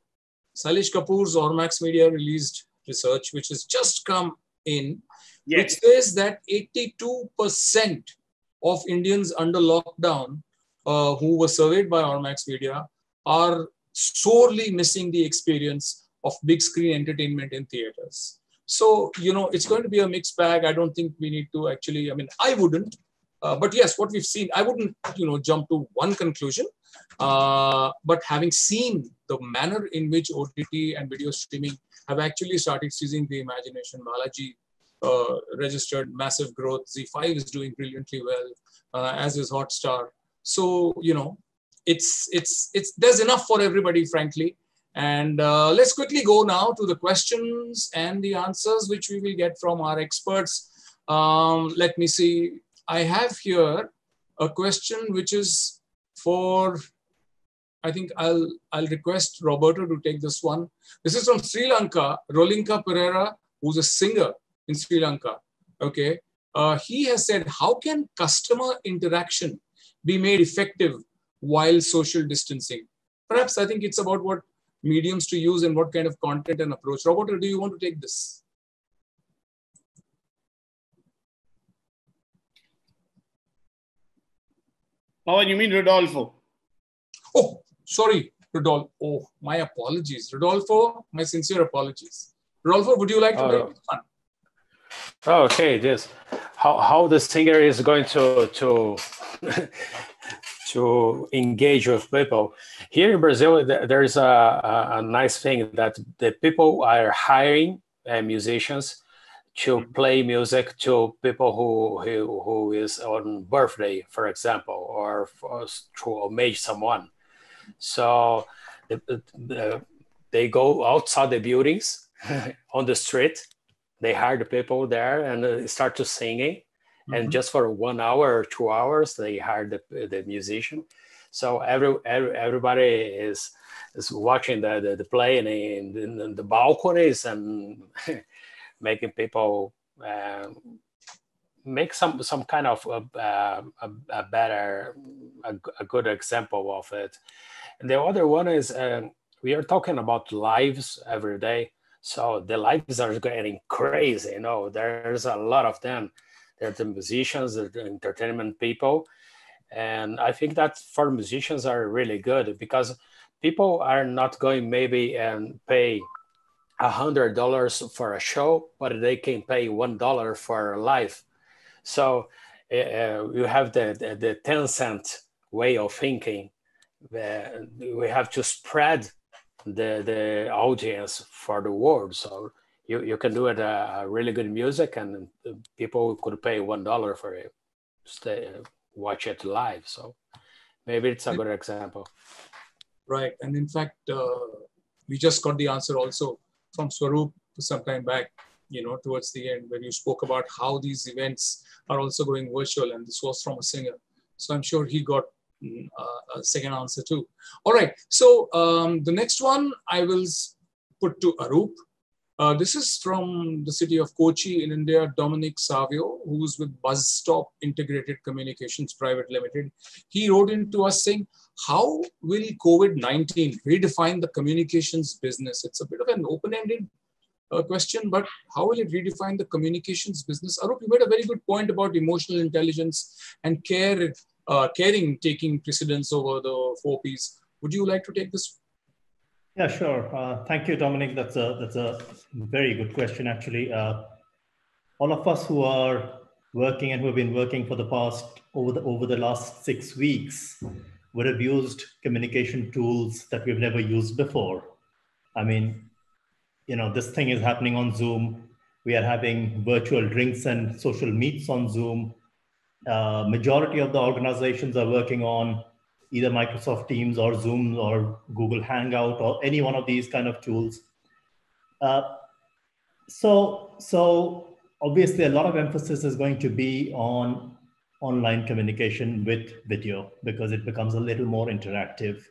Salish Kapoor's Ormax Media released research, which has just come in, which says that 82% of Indians under lockdown who were surveyed by Ormax Media are sorely missing the experience of big screen entertainment in theaters. So, it's going to be a mixed bag. I don't think we need to actually, I wouldn't. But yes, what we've seen, I wouldn't, jump to one conclusion. But having seen the manner in which OTT and video streaming have actually started seizing the imagination, Balaji registered massive growth. Z5 is doing brilliantly well, as is Hotstar. So, there's enough for everybody, frankly. And let's quickly go now to the questions and the answers, which we will get from our experts. Let me see. I have here a question which is for, I think I'll request Roberto to take this one. This is from Sri Lanka, Rolinka Pereira, who's a singer in Sri Lanka. Okay. He has said, how can customer interaction be made effective while social distancing? Perhaps I think it's about what mediums to use and what kind of content and approach. Roberto, do you want to take this? Oh, you mean Rodolfo? Oh, sorry, Rodolfo. Oh, my apologies. Rodolfo, my sincere apologies. Rodolfo, would you like to take this one? Okay, yes. How the singer is going to to engage with people. Here in Brazil, there is a nice thing that the people are hiring musicians to play music to people who is on birthday, for example, or to homage someone. So they go outside the buildings on the street. They hire the people there and start to singing. And just for 1 hour or 2 hours, they hire the musician. So everybody is watching the play in the balconies and making people make some kind of a good example of it. And the other one is we are talking about lives every day. So the lives are getting crazy. There's a lot of them. They're the musicians, they're the entertainment people. And I think that for musicians are really good because people are not going maybe and pay $100 for a show, but they can pay $1 for a live. So you have the 10-cent way of thinking. We have to spread the audience for the world. So you can do it a really good music, and people could pay $1 for it, watch it live. So maybe it's a good example. Right, and in fact, we just got the answer also from Swaroop some time back, towards the end, when you spoke about how these events are also going virtual, and this was from a singer. So I'm sure he got a second answer too. All right, so the next one I will put to Arup. This is from the city of Kochi in India, Dominic Savio, who's with Buzz Stop Integrated Communications Private Limited. He wrote into us saying, how will COVID-19 redefine the communications business? It's a bit of an open-ended question, but how will it redefine the communications business? Arup, you made a very good point about emotional intelligence and caring taking precedence over the 4 Ps. Would you like to take this? Yeah, sure. Thank you, Dominic. That's a very good question, actually. All of us who are working and who have been working for the past, over the last 6 weeks, would have used communication tools that we've never used before. I mean, this thing is happening on Zoom. We are having virtual drinks and social meets on Zoom. Majority of the organizations are working on either Microsoft Teams or Zoom or Google Hangout or any one of these kind of tools. So obviously a lot of emphasis is going to be on online communication with video because it becomes a little more interactive.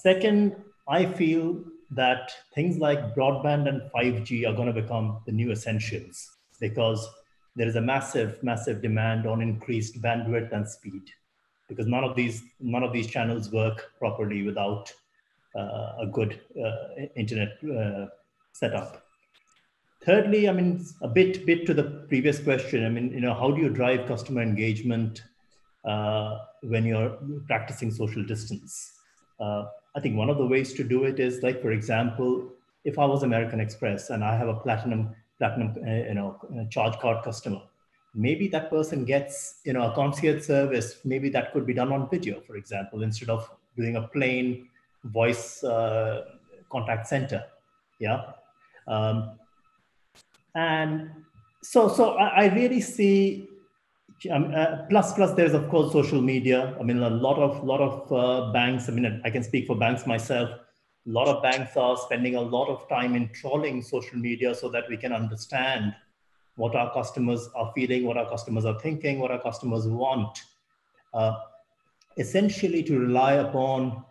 Second, I feel that things like broadband and 5G are going to become the new essentials because there is a massive, massive demand on increased bandwidth and speed, because none of these channels work properly without a good internet setup. Thirdly, I mean, a bit to the previous question. I mean, how do you drive customer engagement when you're practicing social distance? I think one of the ways to do it is, like, for example, if I was American Express and I have a platinum charge card customer, maybe that person gets a concierge service. Maybe that could be done on video, for example, instead of doing a plain voice contact center. Yeah. And so I really see. Plus, there's of course social media. I mean, a lot of banks. I mean, I can speak for banks myself. A lot of banks are spending a lot of time in trawling social media so that we can understand what our customers are feeling, what our customers are thinking, what our customers want. Essentially, to rely upon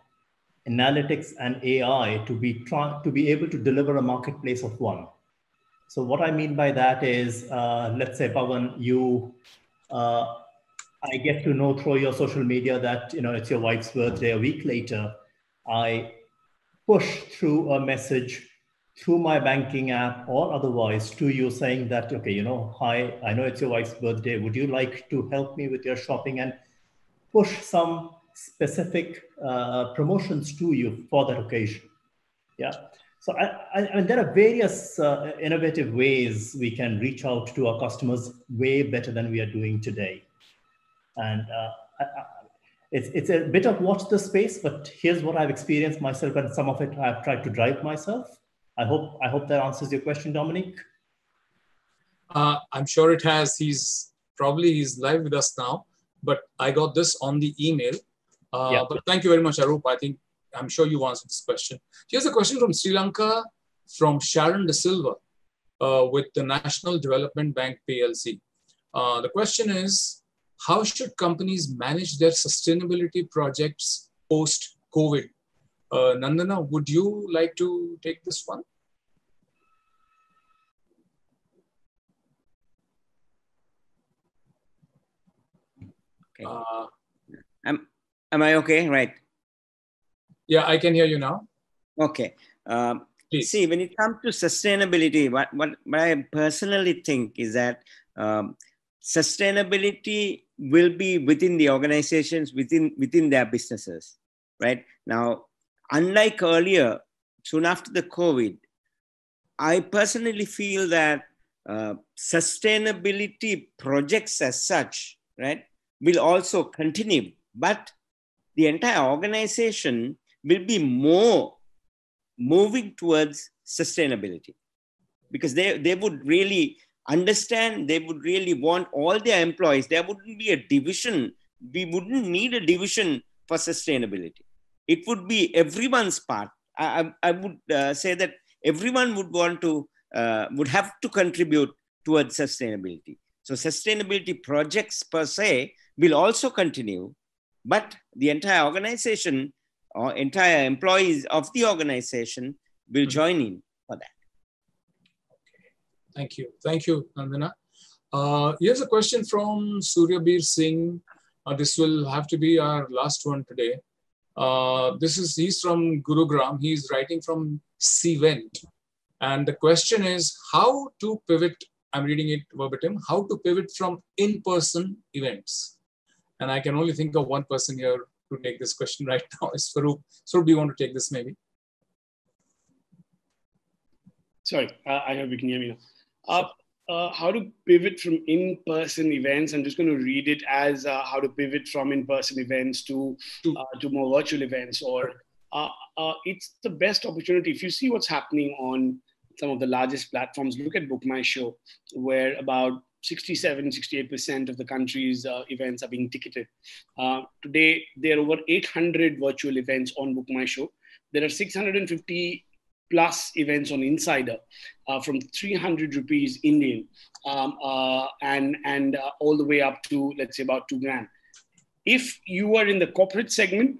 analytics and AI to be able to deliver a marketplace of one. So what I mean by that is, let's say, Pavan, I get to know through your social media that it's your wife's birthday. A week later, I push through a message through my banking app or otherwise to you saying that, okay, hi, I know it's your wife's birthday. Would you like to help me with your shopping, and push some specific promotions to you for that occasion? Yeah. So I mean, there are various innovative ways we can reach out to our customers way better than we are doing today. And it's a bit of watch the space, but here's what I've experienced myself, and some of it I've tried to drive myself. I hope that answers your question, Dominic. I'm sure it has. He's live with us now, but I got this on the email. Yeah. But thank you very much, Arup. I'm sure you answered this question. Here's a question from Sri Lanka, from Sharon De Silva, with the National Development Bank PLC. The question is, how should companies manage their sustainability projects post-COVID? Nandana, would you like to take this one? Okay. Am I okay? Right. Yeah, I can hear you now. Okay. See, when it comes to sustainability, what I personally think is that sustainability will be within the organizations, within their businesses, right? Now, unlike earlier, soon after the COVID, I personally feel that sustainability projects as such, right, will also continue, but the entire organization will be more moving towards sustainability, because they would really understand, they would really want all their employees. There wouldn't be a division. We wouldn't need a division for sustainability. It would be everyone's part. I would say that everyone would want to, would have to contribute towards sustainability. So sustainability projects per se will also continue, but the entire organization or entire employees of the organization will join in for that. Thank you. Thank you, Nandana. Here's a question from Suryabir Singh. This will have to be our last one today. He's from Gurugram. He's writing from Cvent. And the question is how to pivot, I'm reading it verbatim, how to pivot from in-person events. And I can only think of one person here to take this question right now. Is Swaroop. Swaroop, do you want to take this maybe? Sorry, I hope you can hear me now. How to pivot from in-person events. I'm just going to read it as how to pivot from in-person events to more virtual events. Or it's the best opportunity. If you see what's happening on some of the largest platforms, look at Book My Show, where about 67-68% of the country's events are being ticketed. Today, there are over 800 virtual events on Book My Show. There are 650 plus events on Insider from 300 rupees Indian and all the way up to, let's say, about $2,000. If you are in the corporate segment,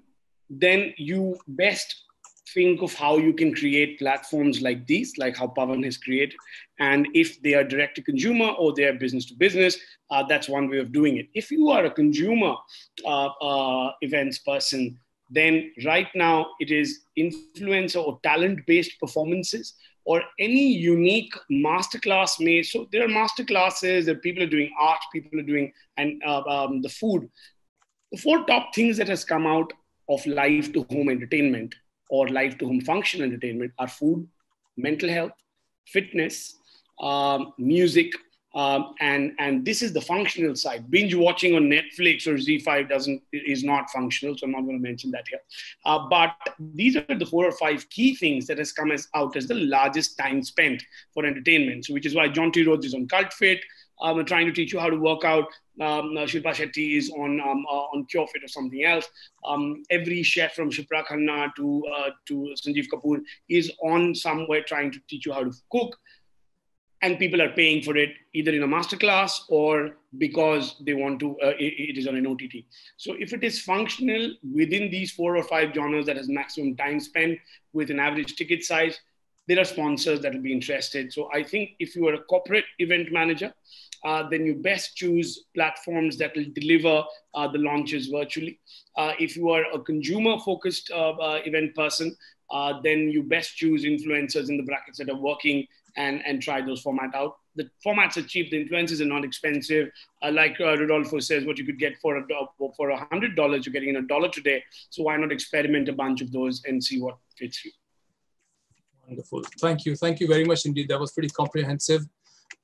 then you best think of how you can create platforms like these, like how Pavan has created. And if they are direct to consumer or they are business to business, that's one way of doing it. If you are a consumer events person, then right now it is influencer or talent-based performances or any unique masterclass made. So there are masterclasses that people are doing art, people are doing, and the food. The 4 top things that has come out of live to home entertainment or live to home function entertainment are food, mental health, fitness, music, and this is the functional side. Binge watching on Netflix or Z5 is not functional, so I'm not going to mention that here. But these are the 4 or 5 key things that has come out as the largest time spent for entertainment. So which is why John T. Rhodes is on Cult Fit, trying to teach you how to work out. Shilpa Shetty is on Cure Fit or something else. Every chef from Shipra Khanna to Sanjeev Kapoor is on somewhere trying to teach you how to cook. And people are paying for it either in a masterclass or because they want to, it is on an OTT. So if it is functional within these 4 or 5 genres that has maximum time spent with an average ticket size, there are sponsors that will be interested. So I think if you are a corporate event manager, then you best choose platforms that will deliver the launches virtually. If you are a consumer-focused event person, then you best choose influencers in the brackets that are working and try those format out. The formats are cheap, the influencers are not expensive. Like Rodolfo says, what you could get for $100, you're getting in $1 today. So why not experiment a bunch of those and see what fits you? Wonderful. Thank you. Thank you very much indeed. That was pretty comprehensive.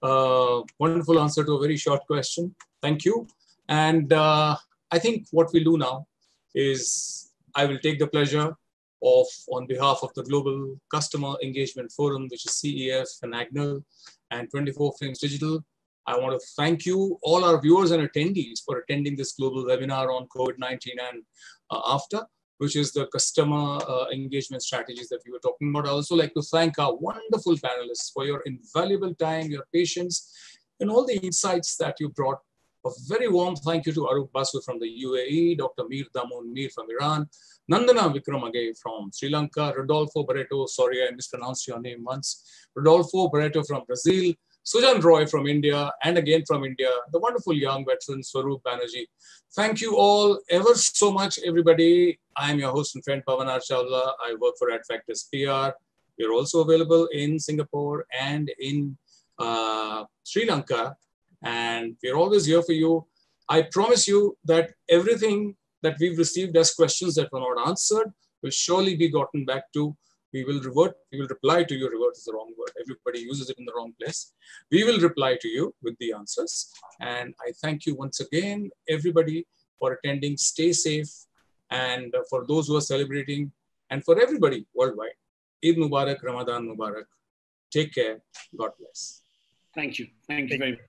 Wonderful answer to a very short question. Thank you. And I think what we'll do now is I will take the pleasure of, on behalf of the Global Customer Engagement Forum, which is CEF and AGNL and 24 Frames Digital, I want to thank you, all our viewers and attendees, for attending this global webinar on COVID-19 and after, which is the customer engagement strategies that we were talking about. I also like to thank our wonderful panelists for your invaluable time, your patience, and all the insights that you brought. A very warm thank you to Arup Basu from the UAE, Dr. Damoon from Iran, Nandana Wickramage from Sri Lanka, Rodolfo Barreto, sorry I mispronounced your name once, Rodolfo Barreto from Brazil, Sujan Roy from India, and again from India, the wonderful young veteran Swaroop Banerjee. Thank you all ever so much, everybody. I am your host and friend Pavan Chawla. I work for AdFactors PR. We're also available in Singapore and in Sri Lanka. And we're always here for you. I promise you that everything that we've received as questions that were not answered will surely be gotten back to. We will reply to you. Revert is the wrong word. Everybody uses it in the wrong place. We will reply to you with the answers. And I thank you once again, everybody, for attending. Stay safe. And for those who are celebrating, and for everybody worldwide, Eid Mubarak, Ramadan Mubarak. Take care. God bless. Thank you. Thank you very much.